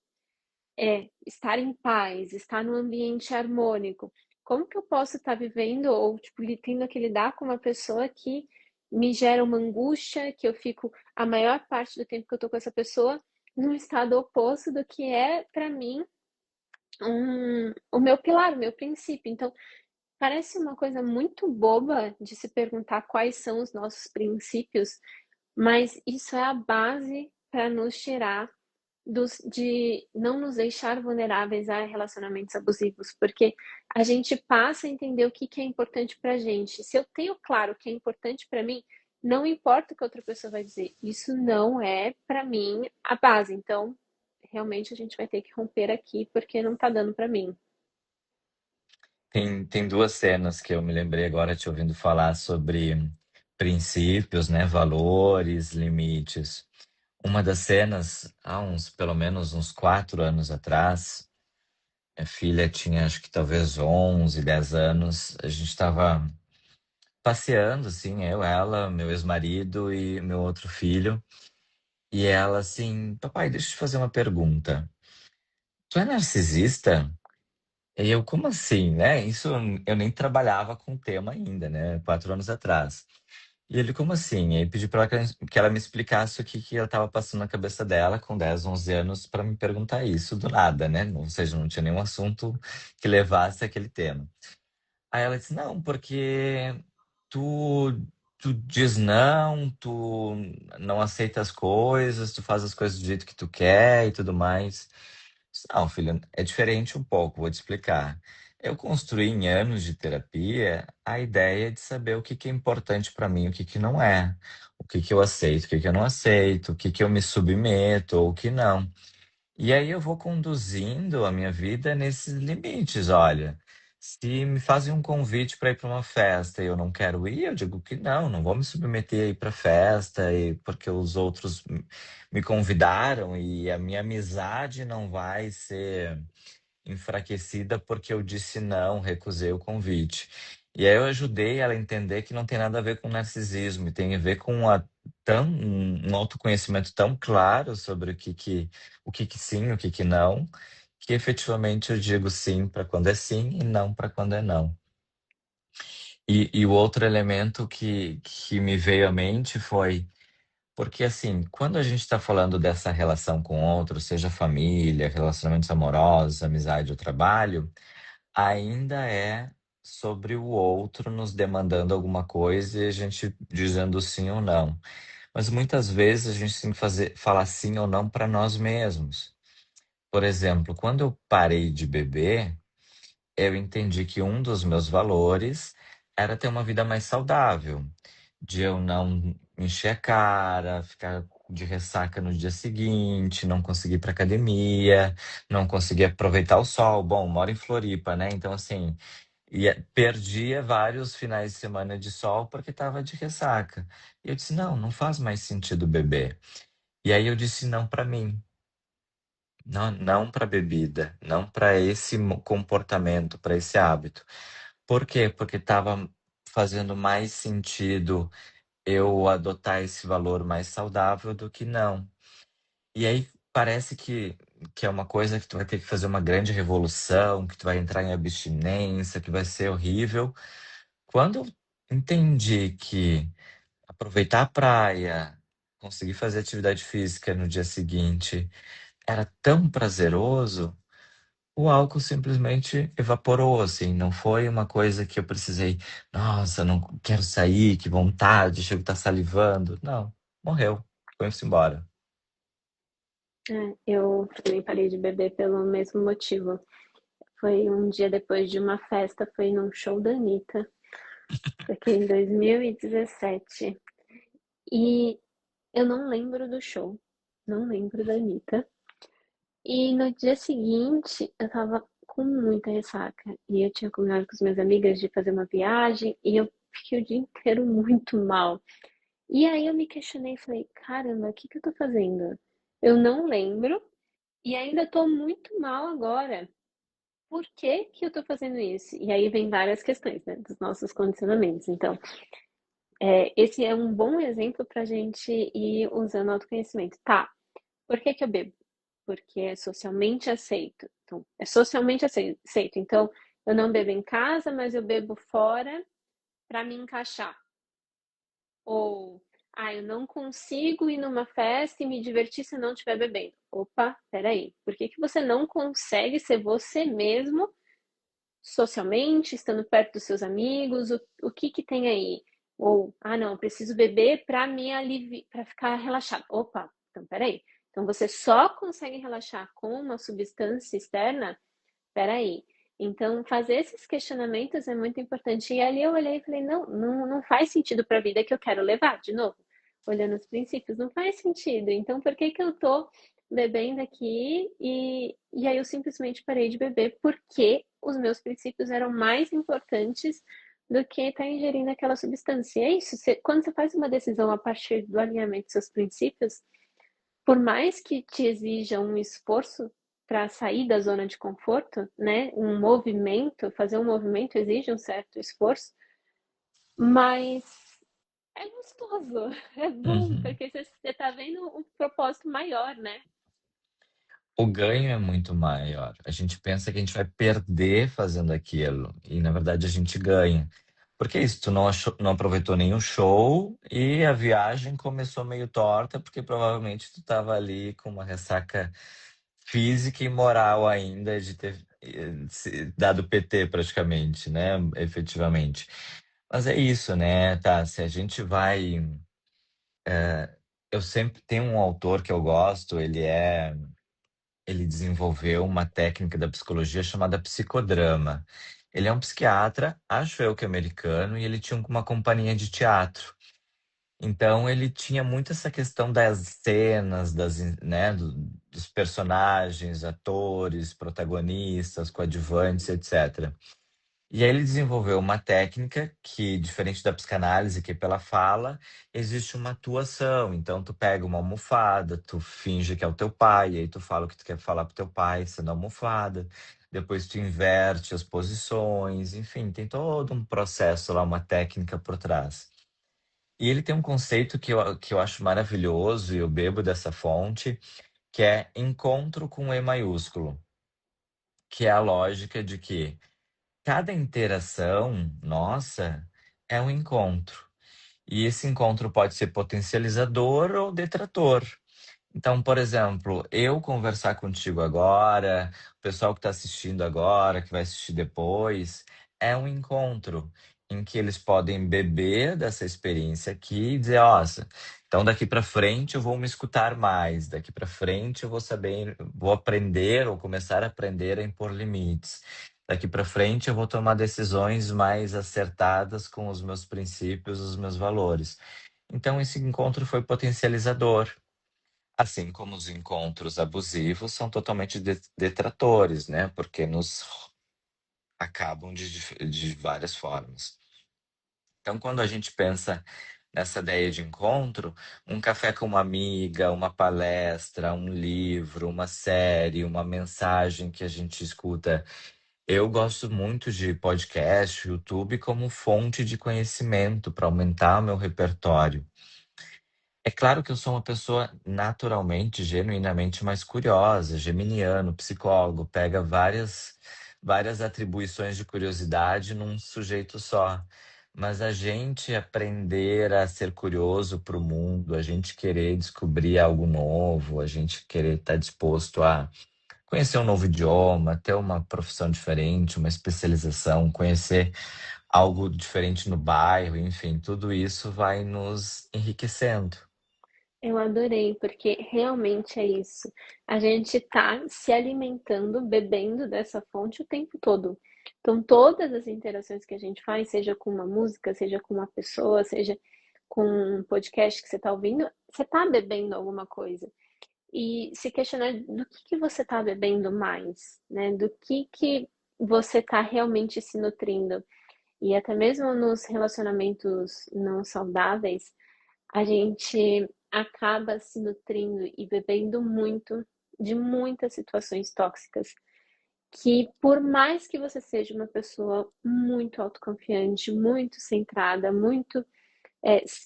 é estar em paz, estar num ambiente harmônico, como que eu posso estar vivendo ou tipo tendo que lidar com uma pessoa que me gera uma angústia, que eu fico a maior parte do tempo que eu tô com essa pessoa num estado oposto do que é para mim o meu pilar, o meu princípio. Então, parece uma coisa muito boba de se perguntar quais são os nossos princípios, mas isso é a base para nos tirar de não nos deixar vulneráveis a relacionamentos abusivos, porque a gente passa a entender o que que é importante pra gente. Se eu tenho claro o que é importante para mim, não importa o que outra pessoa vai dizer, isso não é para mim a base. Então, realmente a gente vai ter que romper aqui porque não tá dando para mim. Tem duas cenas que eu me lembrei agora te ouvindo falar sobre princípios, né, valores, limites. Uma das cenas, há uns, pelo menos uns 4 anos atrás, minha filha tinha acho que talvez 11, 10 anos, a gente estava passeando, assim, eu, ela, meu ex-marido e meu outro filho, e ela assim, papai, deixa eu te fazer uma pergunta. Tu é narcisista? E eu, como assim, né? Isso eu nem trabalhava com o tema ainda, né? 4 anos atrás. E ele, como assim? E aí pedi para ela que ela me explicasse o que que ela estava passando na cabeça dela com 10, 11 anos para me perguntar isso do nada, né? Ou seja, não tinha nenhum assunto que levasse aquele tema. Aí ela disse, não, porque tu, tu diz não, tu não aceita as coisas, tu faz as coisas do jeito que tu quer e tudo mais. Não, filha, é diferente um pouco, vou te explicar. Eu construí em anos de terapia a ideia de saber o que que é importante para mim, o que que não é, o que que eu aceito, o que que eu não aceito, o que que eu me submeto ou o que não. E aí eu vou conduzindo a minha vida nesses limites, olha. Se me fazem um convite para ir para uma festa e eu não quero ir, eu digo que não, não vou me submeter a ir para festa e porque os outros me convidaram e a minha amizade não vai ser enfraquecida porque eu disse não, recusei o convite. E aí eu ajudei ela a entender que não tem nada a ver com narcisismo, e tem a ver com um autoconhecimento tão claro sobre o que que sim, o que que não, que efetivamente eu digo sim para quando é sim e não para quando é não. E o outro elemento que me veio à mente foi porque, assim, quando a gente está falando dessa relação com outros, seja família, relacionamentos amorosos, amizade ou trabalho, ainda é sobre o outro nos demandando alguma coisa e a gente dizendo sim ou não. Mas muitas vezes a gente tem que falar sim ou não para nós mesmos. Por exemplo, quando eu parei de beber, eu entendi que um dos meus valores era ter uma vida mais saudável, de eu não encher a cara, ficar de ressaca no dia seguinte, não conseguir ir para academia, não conseguir aproveitar o sol. Bom, moro em Floripa, né? Então, assim, perdia vários finais de semana de sol porque estava de ressaca. E eu disse: não, não faz mais sentido beber. E aí eu disse não para mim. Não, não para bebida, não para esse comportamento, para esse hábito. Por quê? Porque estava fazendo mais sentido eu adotar esse valor mais saudável do que não. E aí parece que é uma coisa que tu vai ter que fazer uma grande revolução, que tu vai entrar em abstinência, que vai ser horrível. Quando eu entendi que aproveitar a praia, conseguir fazer atividade física no dia seguinte era tão prazeroso, o álcool simplesmente evaporou, assim, não foi uma coisa que eu precisei, nossa, não quero sair, que vontade, chego a estar salivando. Não, morreu, foi-se embora. É, eu também parei de beber pelo mesmo motivo. Foi um dia depois de uma festa, foi num show da Anitta, aqui em 2017. E eu não lembro do show, não lembro da Anitta. E no dia seguinte, eu tava com muita ressaca. E eu tinha combinado com as minhas amigas de fazer uma viagem e eu fiquei o dia inteiro muito mal. E aí eu me questionei e falei, caramba, o que que eu tô fazendo? Eu não lembro e ainda tô muito mal agora. Por que que eu tô fazendo isso? E aí vem várias questões, né, dos nossos condicionamentos. Então, esse é um bom exemplo pra gente ir usando autoconhecimento. Tá, por que que eu bebo? Porque é socialmente aceito. Então, é socialmente aceito. Então, eu não bebo em casa, mas eu bebo fora para me encaixar. Ou, Ah, eu não consigo ir numa festa e me divertir se eu não estiver bebendo. Opa, peraí. Por que que você não consegue ser você mesmo socialmente, estando perto dos seus amigos? O que que tem aí? Ou, ah, não, eu preciso beber para me aliviar, para ficar relaxado. Opa, então peraí. Então você só consegue relaxar com uma substância externa? Peraí. Então, fazer esses questionamentos é muito importante. E ali eu olhei e falei, não faz sentido para a vida que eu quero levar, de novo. Olhando os princípios, não faz sentido. Então, por que que eu tô bebendo aqui? E aí eu simplesmente parei de beber porque os meus princípios eram mais importantes do que estar ingerindo aquela substância. E é isso. Quando você faz uma decisão a partir do alinhamento dos seus princípios, por mais que te exija um esforço para sair da zona de conforto, né? Um movimento, fazer um movimento exige um certo esforço, mas é gostoso, é bom, Uhum. porque você tá vendo um propósito maior, né? O ganho é muito maior. A gente pensa que a gente vai perder fazendo aquilo, e na verdade a gente ganha. Porque é isso, tu não aproveitou nenhum show e a viagem começou meio torta, porque provavelmente tu estava ali com uma ressaca física e moral ainda de ter dado PT praticamente, né? Efetivamente. Mas é isso, né? Tá, se a gente vai. Eu sempre tenho um autor que eu gosto, ele desenvolveu uma técnica da psicologia chamada psicodrama. Ele é um psiquiatra, acho eu que americano, e ele tinha uma companhia de teatro. Então ele tinha muito essa questão das cenas, né, dos personagens, atores, protagonistas, coadjuvantes, etc. E aí ele desenvolveu uma técnica que, diferente da psicanálise, que pela fala, existe uma atuação. Então tu pega uma almofada, tu finge que é o teu pai, e aí tu fala o que tu quer falar pro teu pai, sendo a almofada. Depois tu inverte as posições, enfim, tem todo um processo lá, uma técnica por trás. E ele tem um conceito que eu acho maravilhoso, e eu bebo dessa fonte, que é encontro com E maiúsculo, que é a lógica de que cada interação nossa é um encontro. E esse encontro pode ser potencializador ou detrator. Então, por exemplo, eu conversar contigo agora, o pessoal que está assistindo agora, que vai assistir depois, é um encontro em que eles podem beber dessa experiência aqui e dizer, nossa, então daqui para frente eu vou me escutar mais, daqui para frente eu vou saber, vou aprender ou começar a aprender a impor limites. Daqui para frente eu vou tomar decisões mais acertadas com os meus princípios, os meus valores. Então esse encontro foi potencializador. Assim como os encontros abusivos são totalmente detratores, né? Porque nos acabam de várias formas. Então, quando a gente pensa nessa ideia de encontro, um café com uma amiga, uma palestra, um livro, uma série, uma mensagem que a gente escuta. Eu gosto muito de podcast, YouTube como fonte de conhecimento para aumentar o meu repertório. É claro que eu sou uma pessoa naturalmente, genuinamente mais curiosa, geminiano, psicólogo, pega várias atribuições de curiosidade num sujeito só. Mas a gente aprender a ser curioso para o mundo, a gente querer descobrir algo novo, a gente querer estar disposto a conhecer um novo idioma, ter uma profissão diferente, uma especialização, conhecer algo diferente no bairro, enfim, tudo isso vai nos enriquecendo. Eu adorei, porque realmente é isso. A gente tá se alimentando, bebendo dessa fonte o tempo todo. Então, todas as interações que a gente faz, seja com uma música, seja com uma pessoa, seja com um podcast que você está ouvindo, você está bebendo alguma coisa. E se questionar do que você está bebendo mais, né? Do que você está realmente se nutrindo. E até mesmo nos relacionamentos não saudáveis, a gente acaba se nutrindo e bebendo muito de muitas situações tóxicas, que por mais que você seja uma pessoa muito autoconfiante, muito centrada, muito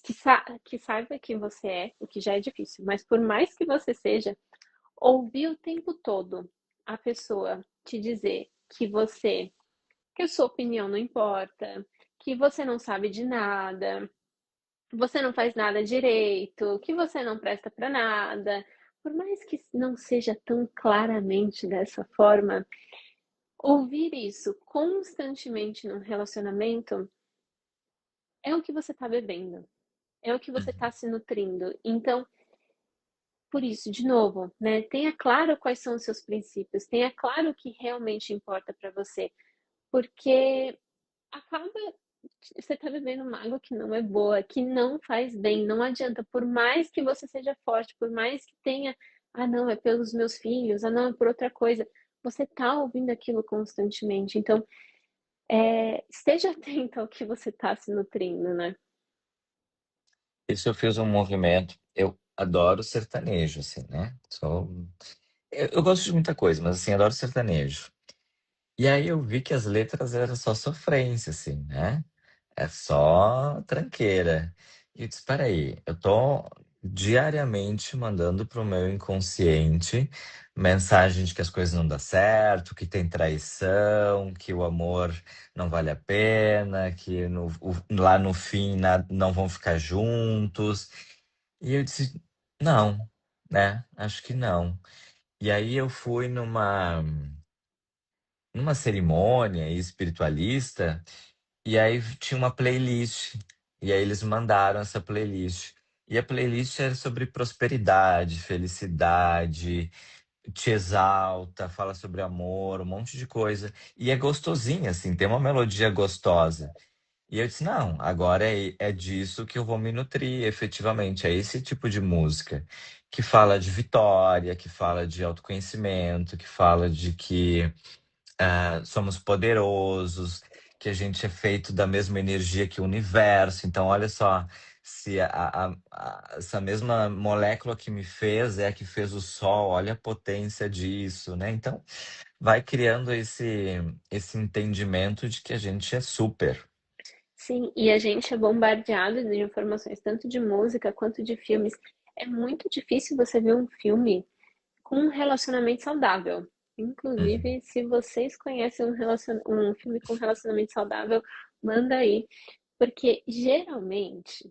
que saiba quem você é, o que já é difícil, mas por mais que você seja, ouvir o tempo todo a pessoa te dizer que a sua opinião não importa, que você não sabe de nada, você não faz nada direito, que você não presta para nada. Por mais que não seja tão claramente dessa forma, ouvir isso constantemente num relacionamento é o que você está bebendo, é o que você Uhum. está se nutrindo. Então, por isso, de novo, né, tenha claro quais são os seus princípios, tenha claro o que realmente importa para você, porque acaba você tá bebendo uma água que não é boa, que não faz bem, não adianta, por mais que você seja forte, por mais que tenha, ah, não, é pelos meus filhos, ah, não, é por outra coisa, você tá ouvindo aquilo constantemente, então, esteja atento ao que você tá se nutrindo, né? Isso eu fiz um movimento. Eu adoro sertanejo, assim, né? Eu gosto de muita coisa, mas assim, adoro sertanejo. E aí eu vi que as letras eram só sofrência, assim, né? É só tranqueira. E eu disse, espera aí, eu tô diariamente mandando pro meu inconsciente mensagem de que as coisas não dão certo, que tem traição, que o amor não vale a pena, que lá no fim não vão ficar juntos. E eu disse, não, né? Acho que não. E aí eu fui numa cerimônia espiritualista e aí tinha uma playlist. E aí eles mandaram essa playlist. E a playlist era sobre prosperidade, felicidade, te exalta, fala sobre amor, um monte de coisa. E é gostosinha, assim, tem uma melodia gostosa. E eu disse, não, agora é disso que eu vou me nutrir, efetivamente. É esse tipo de música que fala de vitória, que fala de autoconhecimento, que fala de que somos poderosos, que a gente é feito da mesma energia que o universo. Então, olha só, se essa mesma molécula que me fez é a que fez o Sol, olha a potência disso, né? Então, vai criando esse entendimento de que a gente é super. Sim, e a gente é bombardeado de informações, tanto de música quanto de filmes. É muito difícil você ver um filme com um relacionamento saudável. Uhum. Inclusive, se vocês conhecem um filme com relacionamento saudável, manda aí, porque geralmente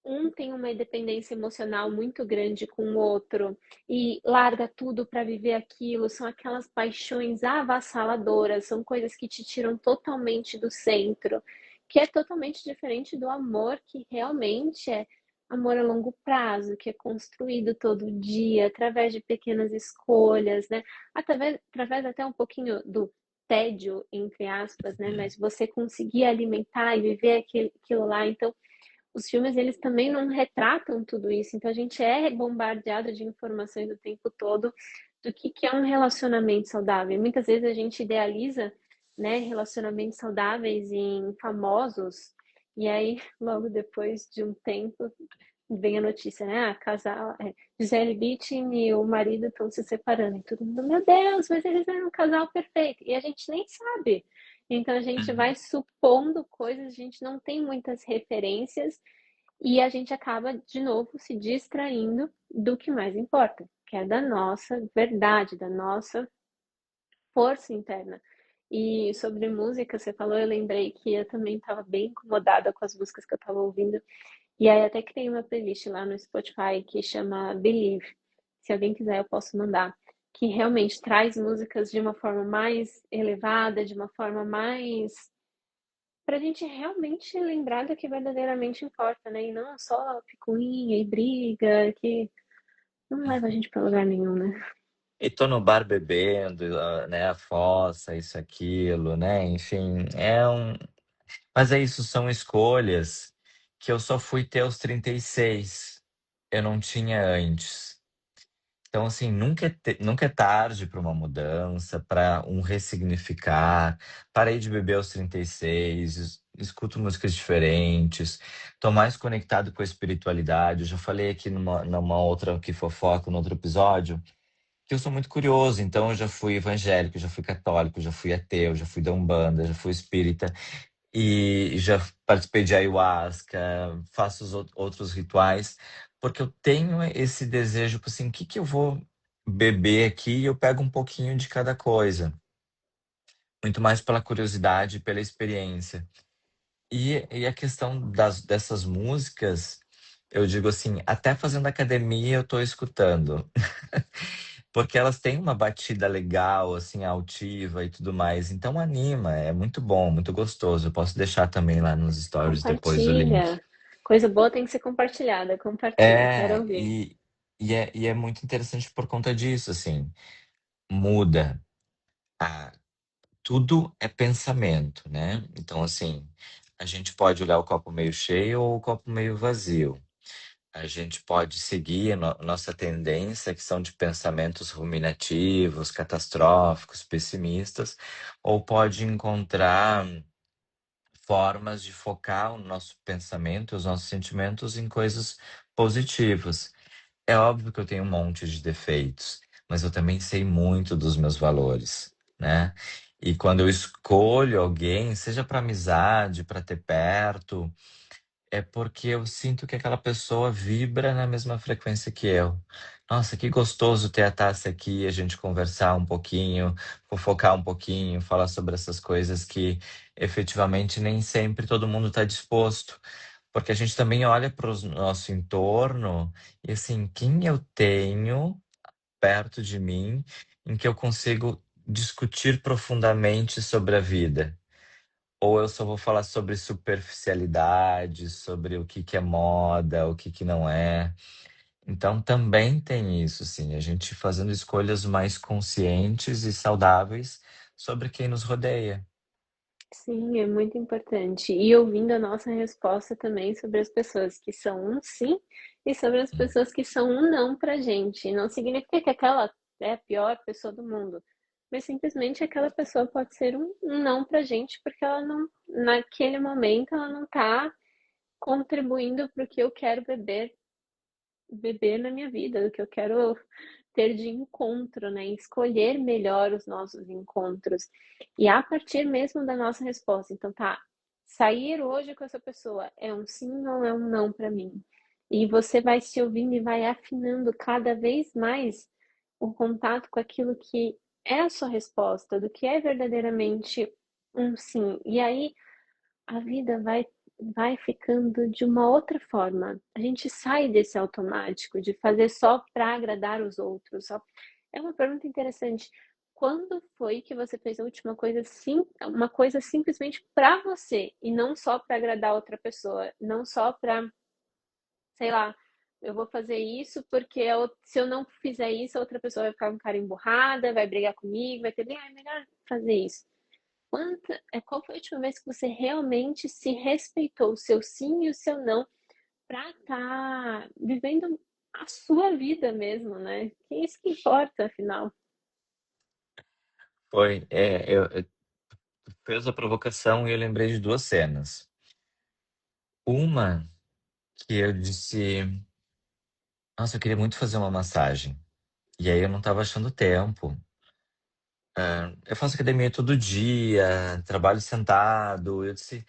um tem uma dependência emocional muito grande com o outro e larga tudo para viver aquilo, são aquelas paixões avassaladoras, são coisas que te tiram totalmente do centro, que é totalmente diferente do amor que realmente é amor a longo prazo, que é construído todo dia através de pequenas escolhas, né? Através até um pouquinho do tédio, entre aspas, né? Mas você conseguir alimentar e viver aquilo lá, então os filmes eles também não retratam tudo isso, então a gente é bombardeado de informações o tempo todo do que é um relacionamento saudável. E muitas vezes a gente idealiza, né, relacionamentos saudáveis em famosos, e aí logo depois de um tempo vem a notícia, né? Ah, casal, Gisele Bündchen e o marido estão se separando. E todo mundo, meu Deus, mas eles eram um casal perfeito. E a gente nem sabe. Então a gente vai Uhum. supondo coisas, a gente não tem muitas referências e a gente acaba de novo se distraindo do que mais importa, que é da nossa verdade, da nossa força interna. E sobre música, você falou, eu lembrei que eu também estava bem incomodada com as músicas que eu estava ouvindo. E aí até criei uma playlist lá no Spotify que chama Believe. Se alguém quiser, eu posso mandar. Que realmente traz músicas de uma forma mais elevada, de uma forma mais pra gente realmente lembrar do que verdadeiramente importa, né? E não só picuinha e briga, que não leva a gente pra lugar nenhum, né? E tô no bar bebendo, né? A fossa, isso, aquilo, né? Enfim, Mas é isso, são escolhas que eu só fui ter aos 36. Eu não tinha antes. Então, assim, nunca é tarde para uma mudança, para um ressignificar. Parei de beber aos 36, escuto músicas diferentes, tô mais conectado com a espiritualidade. Eu já falei aqui numa outra que fofoca, no outro episódio, que eu sou muito curioso. Então, eu já fui evangélico, já fui católico, já fui ateu, já fui da Umbanda, já fui espírita. E já participei de ayahuasca, faço os outros rituais, porque eu tenho esse desejo, tipo assim, o que que eu vou beber aqui? E eu pego um pouquinho de cada coisa, muito mais pela curiosidade, pela experiência. E a questão dessas músicas, eu digo assim, até fazendo academia eu tô escutando. Porque elas têm uma batida legal, assim, altiva e tudo mais. Então anima, é muito bom, muito gostoso. Eu posso deixar também lá nos stories depois o link. Compartilha. Coisa boa tem que ser compartilhada. Compartilha, quero É, ouvir. e é muito interessante por conta disso, assim. Muda. Ah, tudo é pensamento, né? Então, assim, a gente pode olhar o copo meio cheio ou o copo meio vazio. A gente pode seguir a nossa tendência, que são de pensamentos ruminativos, catastróficos, pessimistas, ou pode encontrar formas de focar o nosso pensamento, os nossos sentimentos em coisas positivas. É óbvio que eu tenho um monte de defeitos, mas eu também sei muito dos meus valores, né? E quando eu escolho alguém, seja para amizade, para ter perto, é porque eu sinto que aquela pessoa vibra na mesma frequência que eu. Nossa, que gostoso ter a taça aqui, a gente conversar um pouquinho, fofocar um pouquinho, falar sobre essas coisas que efetivamente nem sempre todo mundo está disposto. Porque a gente também olha para o nosso entorno e assim, quem eu tenho perto de mim em que eu consigo discutir profundamente sobre a vida? Ou eu só vou falar sobre superficialidade, sobre o que que é moda, o que que não é. Então também tem isso, sim, a gente fazendo escolhas mais conscientes e saudáveis sobre quem nos rodeia. Sim, é muito importante. E ouvindo a nossa resposta também sobre as pessoas que são um sim e sobre as pessoas que são um não pra gente. Não significa que aquela é a pior pessoa do mundo, mas simplesmente aquela pessoa pode ser um não pra gente porque ela não, naquele momento, ela não tá contribuindo para o que eu quero beber na minha vida, do que eu quero ter de encontro, né? Escolher melhor os nossos encontros. E a partir mesmo da nossa resposta. Então, tá, sair hoje com essa pessoa é um sim ou é um não para mim? E você vai se ouvindo e vai afinando cada vez mais o contato com aquilo que é a sua resposta, do que é verdadeiramente um sim. E aí a vida vai ficando de uma outra forma. A gente sai desse automático de fazer só para agradar os outros. Só... É uma pergunta interessante. Quando foi que você fez a última coisa sim, uma coisa simplesmente para você e não só para agradar outra pessoa, não só para, sei lá, eu vou fazer isso porque se eu não fizer isso, a outra pessoa vai ficar com cara emburrada, vai brigar comigo, vai ter bem, é melhor fazer isso. Qual foi a última vez que você realmente se respeitou o seu sim e o seu não para estar vivendo a sua vida mesmo, né? Que é isso que importa, afinal. Foi, eu fez a provocação e eu lembrei de duas cenas. Uma que eu disse, nossa, eu queria muito fazer uma massagem. E aí eu não estava achando tempo. Eu faço academia todo dia, trabalho sentado. Eu disse,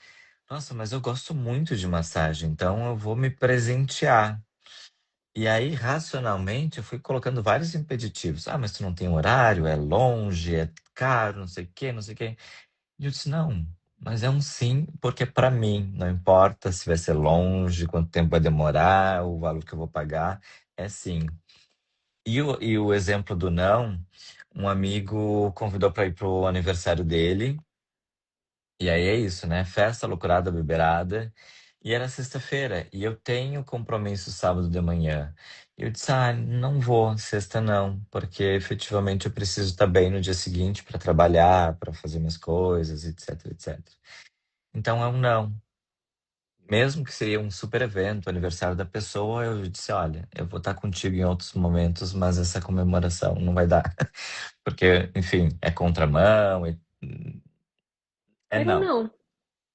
nossa, mas eu gosto muito de massagem, então eu vou me presentear. E aí, racionalmente, eu fui colocando vários impeditivos. Ah, mas tu não tem horário, é longe, é caro, não sei o quê, não sei o quê. E eu disse, não, mas é um sim, porque é pra mim. Não importa se vai ser longe, quanto tempo vai demorar, o valor que eu vou pagar, é sim. E o exemplo do não, um amigo convidou para ir pro aniversário dele. E aí é isso, né? Festa, loucurada, beberada. E era sexta-feira. E eu tenho compromisso sábado de manhã. E eu disse, ah, não vou, sexta não, porque efetivamente eu preciso estar bem no dia seguinte para trabalhar, para fazer minhas coisas, etc, etc. Então é um não. Mesmo que seria um super evento, aniversário da pessoa, eu disse, olha, eu vou estar contigo em outros momentos, mas essa comemoração não vai dar. Porque, enfim, é contramão, é Era um não. não.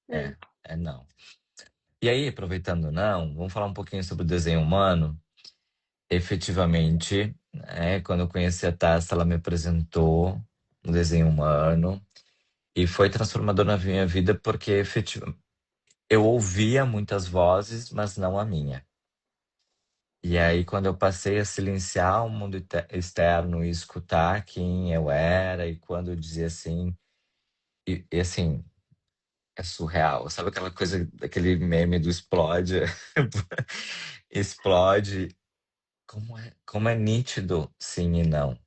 É. É não. E aí, aproveitando não, vamos falar um pouquinho sobre o desenho humano. Efetivamente, quando eu conheci a Tassa, ela me apresentou um desenho humano e foi transformador na minha vida porque eu ouvia muitas vozes, mas não a minha. E aí, quando eu passei a silenciar o mundo externo e escutar quem eu era, e quando eu dizia assim, e assim, É surreal. Sabe aquela coisa, aquele meme do explode? Explode. Como é nítido, sim e não.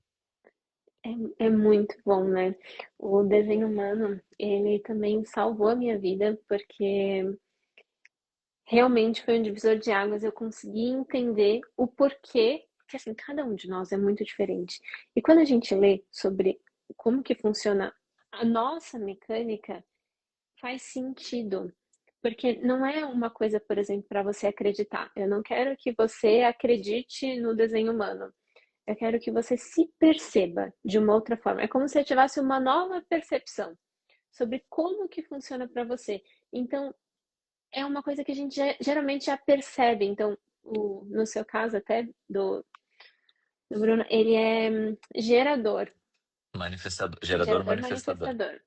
É muito bom, né? O desenho humano, ele também salvou a minha vida, porque realmente foi um divisor de águas. Eu consegui entender o porquê, porque assim, cada um de nós é muito diferente. E quando a gente lê sobre como que funciona a nossa mecânica, faz sentido. Porque não é uma coisa, por exemplo, para você acreditar. Eu não quero que você acredite no desenho humano. Eu quero que você se perceba de uma outra forma. É como se eu tivesse uma nova percepção sobre como que funciona para você. Então, é uma coisa que a gente geralmente já percebe. Então, no seu caso até do Bruno, ele é gerador, Manifestador, gerador gerador manifestador. manifestador.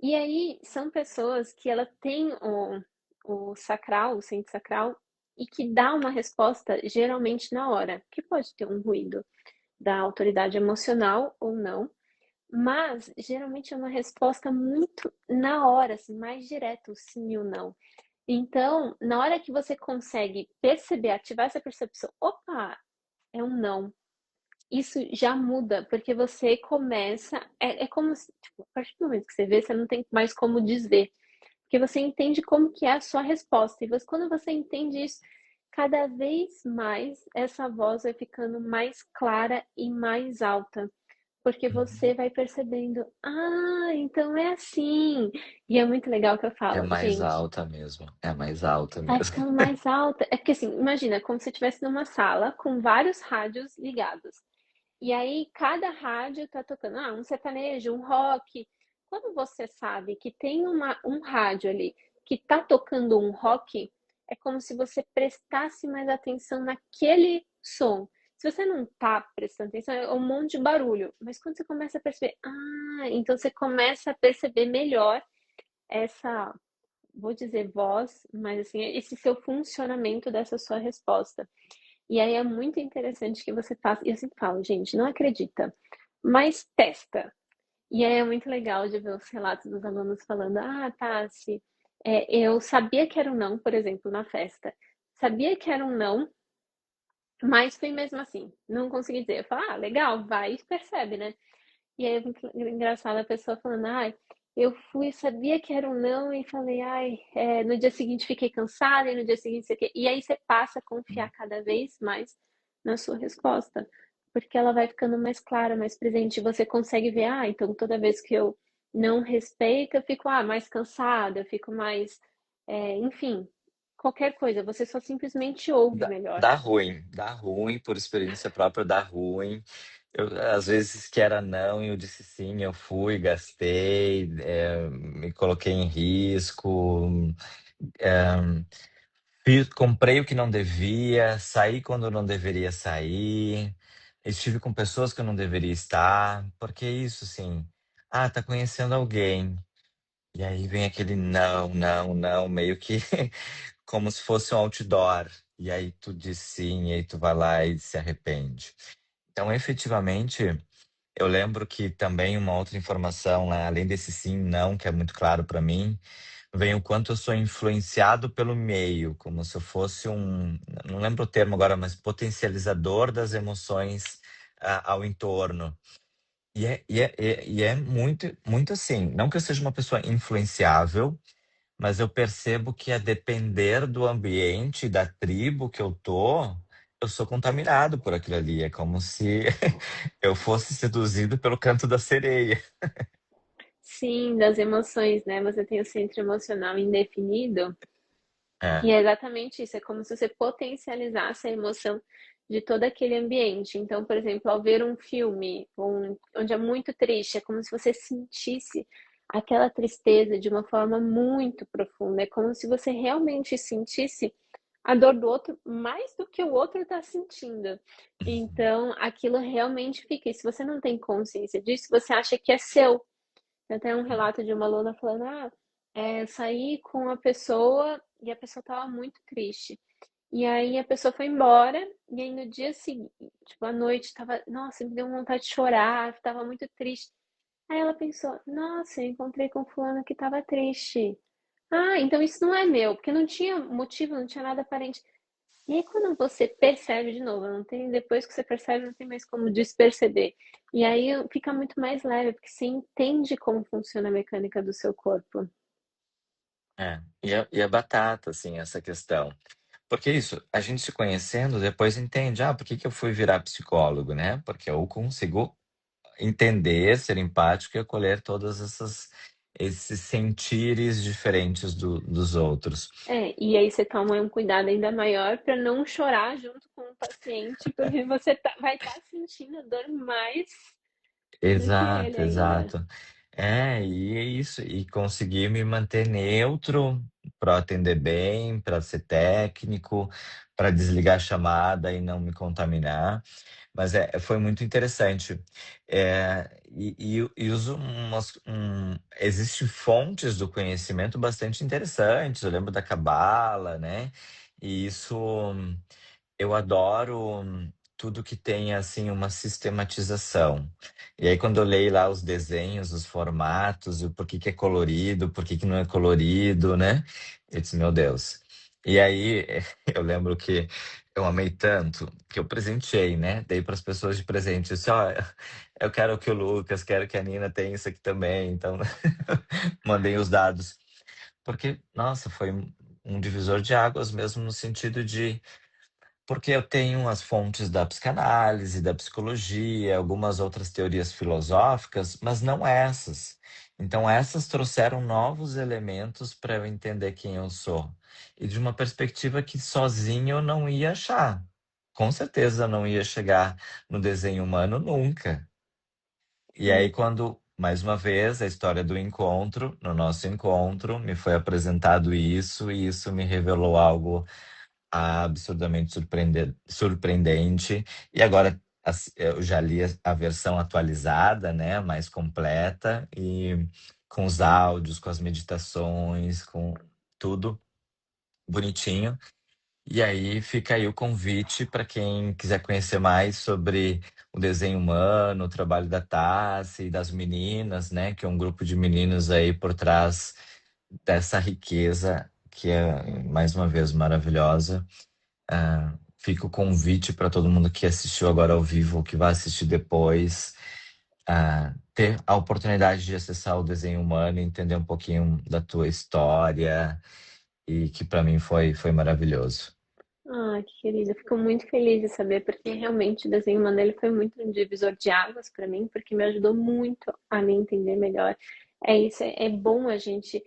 E aí são pessoas que ela tem o sacral, o centro sacral, e que dá uma resposta geralmente na hora, que pode ter um ruído da autoridade emocional ou não, mas geralmente é uma resposta muito na hora, assim, mais direto, o sim e o não. Então, na hora que você consegue perceber, ativar essa percepção, opa, é um não. Isso já muda, porque você começa. É como se, tipo, a partir do momento que você vê, você não tem mais como desver. Porque você entende como que é a sua resposta. E quando você entende isso, cada vez mais essa voz vai ficando mais clara e mais alta. Porque Uhum. você vai percebendo, ah, então é assim. E é muito legal que eu É falo, mais gente, alta mesmo. É mais alta vai mesmo. ficando mais alta. É porque assim, imagina, como se você estivesse numa sala com vários rádios ligados. E aí cada rádio tá tocando, um sertanejo, um rock. Quando você sabe que tem um rádio ali que tá tocando um rock, é como se você prestasse mais atenção naquele som. Se você não tá prestando atenção, é um monte de barulho. Mas quando você começa a perceber, então você começa a perceber melhor essa, vou dizer voz, mas assim, esse seu funcionamento dessa sua resposta. E aí é muito interessante que você faça. E eu sempre falo, gente, não acredita, mas testa. E aí é muito legal de ver os relatos dos alunos falando: Tassi, eu sabia que era um não, por exemplo, na festa. Sabia que era um não, mas foi mesmo assim. Não consegui dizer. Eu falo: legal, vai e percebe, né? E aí é muito engraçado a pessoa falando: eu fui, sabia que era um não, e falei: no dia seguinte fiquei cansada, e no dia seguinte sei o quê. E aí você passa a confiar cada vez mais na sua resposta, porque ela vai ficando mais clara, mais presente. E você consegue ver: então toda vez que eu não respeito, eu fico mais cansada, eu fico mais, enfim, qualquer coisa. Você só simplesmente ouve melhor. Dá ruim, por experiência própria, dá ruim. Eu, às vezes que era não e eu disse sim, eu fui, gastei, me coloquei em risco, comprei o que não devia, saí quando não deveria sair, estive com pessoas que eu não deveria estar, porque é isso, assim, tá conhecendo alguém, e aí vem aquele não, não, não, meio que como se fosse um outdoor, e aí tu diz sim, e aí tu vai lá e se arrepende. Então, efetivamente, eu lembro que também uma outra informação, né, além desse sim, não, que é muito claro para mim, vem o quanto eu sou influenciado pelo meio, como se eu fosse não lembro o termo agora, mas potencializador das emoções ao entorno. E é muito, muito assim, não que eu seja uma pessoa influenciável, mas eu percebo que a depender do ambiente, da tribo que eu sou contaminado por aquilo ali. É como se eu fosse seduzido pelo canto da sereia. Sim, das emoções, né? Você tem o centro emocional indefinido. E É. é exatamente isso, é como se você potencializasse a emoção de todo aquele ambiente. Então, por exemplo, ao ver um filme onde é muito triste, é como se você sentisse aquela tristeza de uma forma muito profunda. É como se você realmente sentisse a dor do outro mais do que o outro está sentindo. Então, aquilo realmente fica. E se você não tem consciência disso, você acha que é seu. Tem até um relato de uma aluna falando: saí com a pessoa e a pessoa estava muito triste. E aí a pessoa foi embora, e aí no dia seguinte, tipo, à noite, tava, nossa, me deu vontade de chorar, estava muito triste. Aí ela pensou: nossa, eu encontrei com fulano que estava triste. Ah, então isso não é meu, porque não tinha motivo, não tinha nada aparente. E aí quando você percebe de novo, não tem, depois que você percebe, não tem mais como desperceber. E aí fica muito mais leve, porque você entende como funciona a mecânica do seu corpo. É, e a batata, assim, essa questão. Porque isso, a gente se conhecendo, depois entende, por que que eu fui virar psicólogo, né? Porque eu consigo entender, ser empático e acolher todas esses sentires diferentes dos outros. É, e aí você toma um cuidado ainda maior para não chorar junto com o paciente, porque você vai estar sentindo a dor mais do que ele Exato, ainda. exato. E é isso, e conseguir me manter neutro para atender bem, para ser técnico, para desligar a chamada e não me contaminar. Mas foi muito interessante. E uso existem fontes do conhecimento bastante interessantes. Eu lembro da Cabala, né? E isso eu adoro tudo que tem assim uma sistematização. E aí quando eu leio lá os desenhos, os formatos, e o porquê que é colorido, porquê que não é colorido, né? Eu disse, meu Deus. E aí eu lembro que eu amei tanto que eu presenteei, né? Dei para as pessoas de presente. Eu disse, ó, eu quero que o Lucas, quero que a Nina tenha isso aqui também. Então, mandei os dados. Porque, nossa, foi um divisor de águas mesmo no sentido de porque eu tenho as fontes da psicanálise, da psicologia, algumas outras teorias filosóficas, mas não essas. Então, essas trouxeram novos elementos para eu entender quem eu sou. E de uma perspectiva que sozinho eu não ia achar. Com certeza eu não ia chegar no desenho humano nunca. E aí, Sim. quando, mais uma vez, a história do encontro, no nosso encontro, me foi apresentado isso, e isso me revelou algo absurdamente surpreendente. E agora eu já li a versão atualizada, né, mais completa, e com os áudios, com as meditações, com tudo bonitinho. E aí fica aí o convite para quem quiser conhecer mais sobre o desenho humano, o trabalho da Tassi e das meninas, né? Que é um grupo de meninos aí por trás dessa riqueza que é, mais uma vez, maravilhosa. Fica o convite para todo mundo que assistiu agora ao vivo, ou que vai assistir depois, ter a oportunidade de acessar o desenho humano e entender um pouquinho da tua história, e que para mim foi maravilhoso. Ah, que querida, eu fico muito feliz de saber, porque realmente o desenho humano ele foi muito um divisor de águas para mim, porque me ajudou muito a me entender melhor. É isso, é bom a gente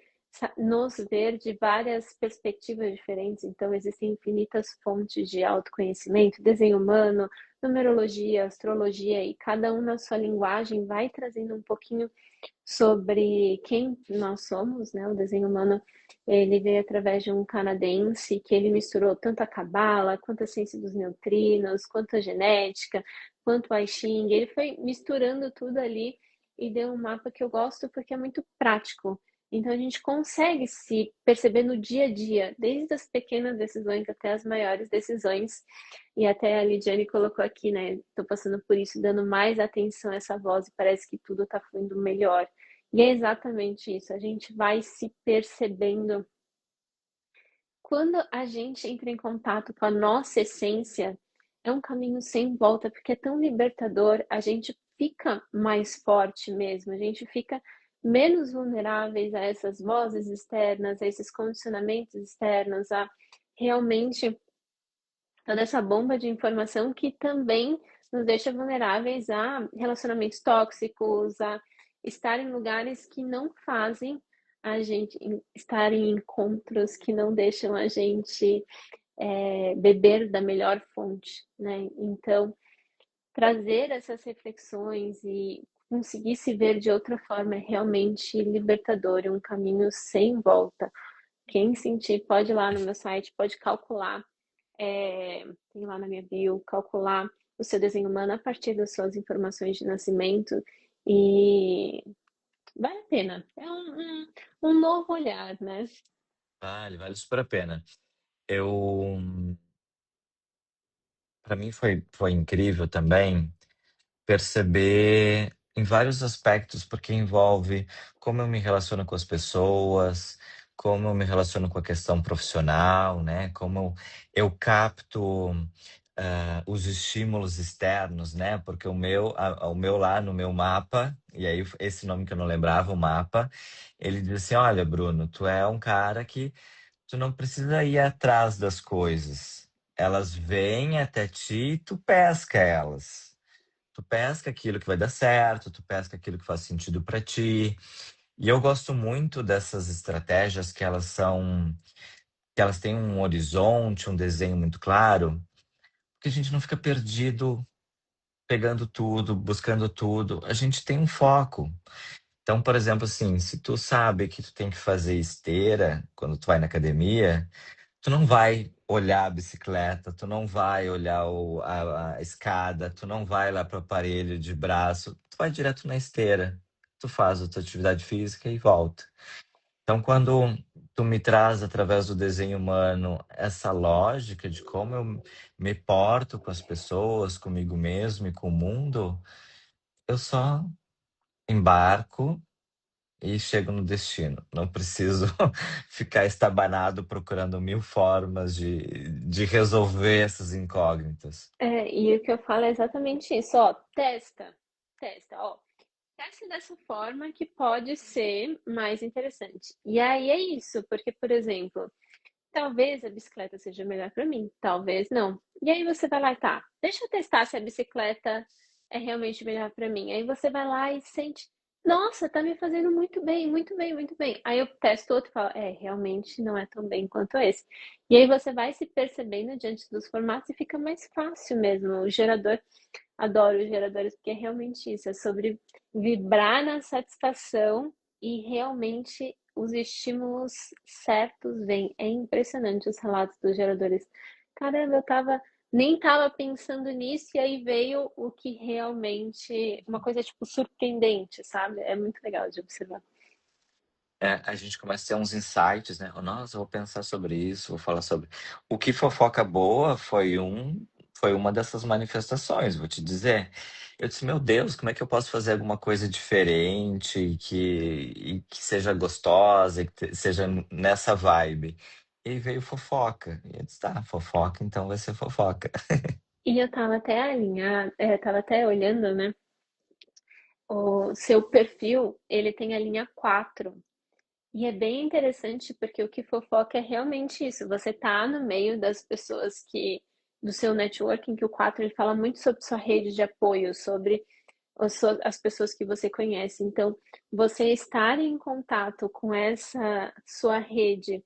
nos ver de várias perspectivas diferentes, então existem infinitas fontes de autoconhecimento, desenho humano, numerologia, astrologia, e cada um na sua linguagem vai trazendo um pouquinho sobre quem nós somos, né? O desenho humano, ele veio através de um canadense que ele misturou tanto a cabala, quanto a ciência dos neutrinos, quanto a genética, quanto o I Ching. Ele foi misturando tudo ali e deu um mapa que eu gosto porque é muito prático. Então a gente consegue se perceber no dia a dia, desde as pequenas decisões até as maiores decisões. E até a Lidiane colocou aqui, né? Tô passando por isso, dando mais atenção a essa voz e parece que tudo tá fluindo melhor. E é exatamente isso, a gente vai se percebendo. Quando a gente entra em contato com a nossa essência, é um caminho sem volta, porque é tão libertador, a gente fica mais forte mesmo, a gente fica menos vulneráveis a essas vozes externas, a esses condicionamentos externos, a realmente toda essa bomba de informação que também nos deixa vulneráveis a relacionamentos tóxicos, a estar em lugares que não fazem a gente estar em encontros que não deixam a gente beber da melhor fonte, né? Então, trazer essas reflexões e conseguir se ver de outra forma é realmente libertador, é um caminho sem volta. Quem sentir, pode ir lá no meu site, pode calcular tem lá na minha bio, calcular o seu desenho humano a partir das suas informações de nascimento e vale a pena. É um novo olhar, né? Vale super a pena. Eu, para mim foi incrível também perceber em vários aspectos, porque envolve como eu me relaciono com as pessoas, como eu me relaciono com a questão profissional, né? Como eu capto os estímulos externos, né? Porque o meu lá no meu mapa, e aí esse nome que eu não lembrava, o mapa, ele diz assim: olha, Bruno, tu é um cara que tu não precisa ir atrás das coisas. Elas vêm até ti e tu pesca elas. Tu pesca aquilo que vai dar certo, tu pesca aquilo que faz sentido para ti. E eu gosto muito dessas estratégias que elas têm um horizonte, um desenho muito claro, porque a gente não fica perdido pegando tudo, buscando tudo. A gente tem um foco. Então, por exemplo, assim, se tu sabe que tu tem que fazer esteira quando tu vai na academia, tu não vai olhar a bicicleta, tu não vai olhar a escada, tu não vai lá para o aparelho de braço, tu vai direto na esteira. Tu faz a tua atividade física e volta. Então, quando tu me traz através do desenho humano essa lógica de como eu me porto com as pessoas, comigo mesmo e com o mundo, eu só embarco e chego no destino. Não preciso ficar estabanado procurando mil formas de resolver essas incógnitas. E o que eu falo é exatamente isso, ó, testa, ó, testa dessa forma que pode ser mais interessante. E aí é isso, porque, por exemplo, talvez a bicicleta seja melhor para mim, talvez não. E aí você vai lá e tá, deixa eu testar se a bicicleta é realmente melhor para mim. Aí você vai lá e sente, nossa, tá me fazendo muito bem, muito bem, muito bem. Aí eu testo outro e falo, realmente não é tão bem quanto esse. E aí você vai se percebendo diante dos formatos e fica mais fácil mesmo. O gerador, adoro os geradores porque é realmente isso, é sobre vibrar na satisfação e realmente os estímulos certos vêm. É impressionante os relatos dos geradores. Caramba, nem tava pensando nisso e aí veio o que realmente, uma coisa tipo surpreendente, sabe? É muito legal de observar. É, a gente começa a ter uns insights, né? Nossa, eu vou pensar sobre isso, vou falar sobre. O que fofoca boa foi uma dessas manifestações, vou te dizer. Eu disse, meu Deus, como é que eu posso fazer alguma coisa diferente e que seja gostosa, e que seja nessa vibe? E aí veio fofoca. E eu disse, tá, fofoca, então vai ser fofoca. E eu tava até alinhada, tava até olhando, né? O seu perfil, ele tem a linha 4. E é bem interessante porque o que fofoca é realmente isso. Você tá no meio das pessoas do seu networking, que o 4 ele fala muito sobre sua rede de apoio, sobre as pessoas que você conhece. Então, você estar em contato com essa sua rede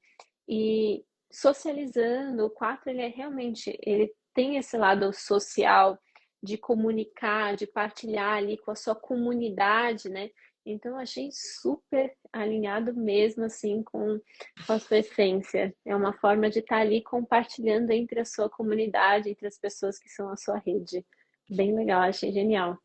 e socializando, o 4 ele é realmente, ele tem esse lado social de comunicar, de partilhar ali com a sua comunidade, né? Então, eu achei super alinhado mesmo, assim, com a sua essência. É uma forma de estar ali compartilhando entre a sua comunidade, entre as pessoas que são a sua rede. Bem legal, achei genial.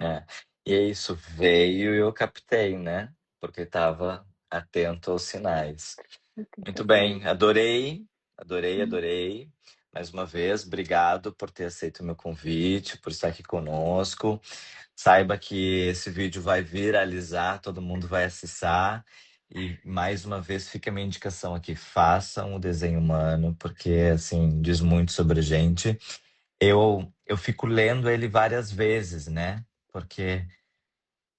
É. E isso veio e eu captei, né? Porque estava atento aos sinais. Muito Tentação. bem, adorei, adorei, adorei. Mais uma vez, obrigado por ter aceito o meu convite, por estar aqui conosco. Saiba que esse vídeo vai viralizar, todo mundo vai acessar. E mais uma vez fica a minha indicação aqui: façam o desenho humano, porque assim diz muito sobre a gente. Eu fico lendo ele várias vezes, né? Porque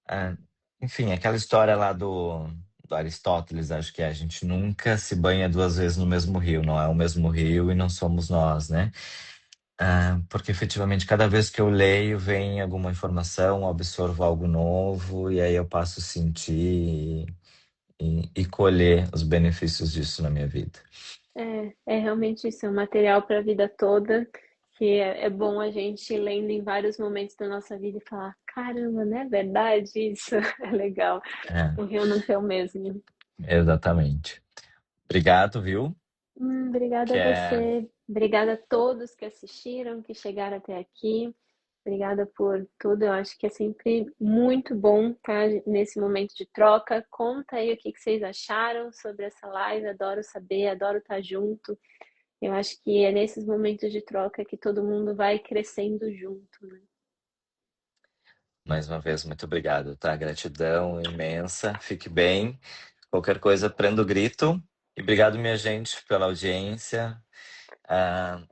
ah, enfim, aquela história lá do Aristóteles, acho que é, a gente nunca se banha duas vezes no mesmo rio, não é o mesmo rio e não somos nós, né? Porque efetivamente cada vez que eu leio vem alguma informação, absorvo algo novo e aí eu passo a sentir e colher os benefícios disso na minha vida. É realmente isso, é um material para a vida toda, que é bom a gente ir lendo em vários momentos da nossa vida e falar, caramba, não é verdade isso? É legal. É, O rio não tem o mesmo. exatamente. Obrigado, viu? Obrigada Que a é você, obrigada a todos que assistiram, que chegaram até aqui. Obrigada por tudo. Eu acho que é sempre muito bom estar nesse momento de troca. Conta aí o que vocês acharam sobre essa live. Adoro saber, adoro estar junto. Eu acho que é nesses momentos de troca que todo mundo vai crescendo junto, né? mais uma vez muito obrigado, tá? Gratidão imensa. Fique bem. Qualquer coisa, prenda o grito. E obrigado, minha gente, pela audiência.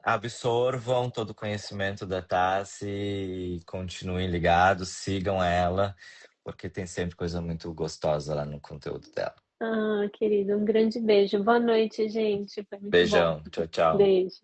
Absorvam todo o conhecimento da Tassi e continuem ligados, sigam ela, porque tem sempre coisa muito gostosa lá no conteúdo dela. Ah, querido, um grande beijo. Boa noite, gente. Foi muito bom. Beijão, tchau, tchau. Beijo.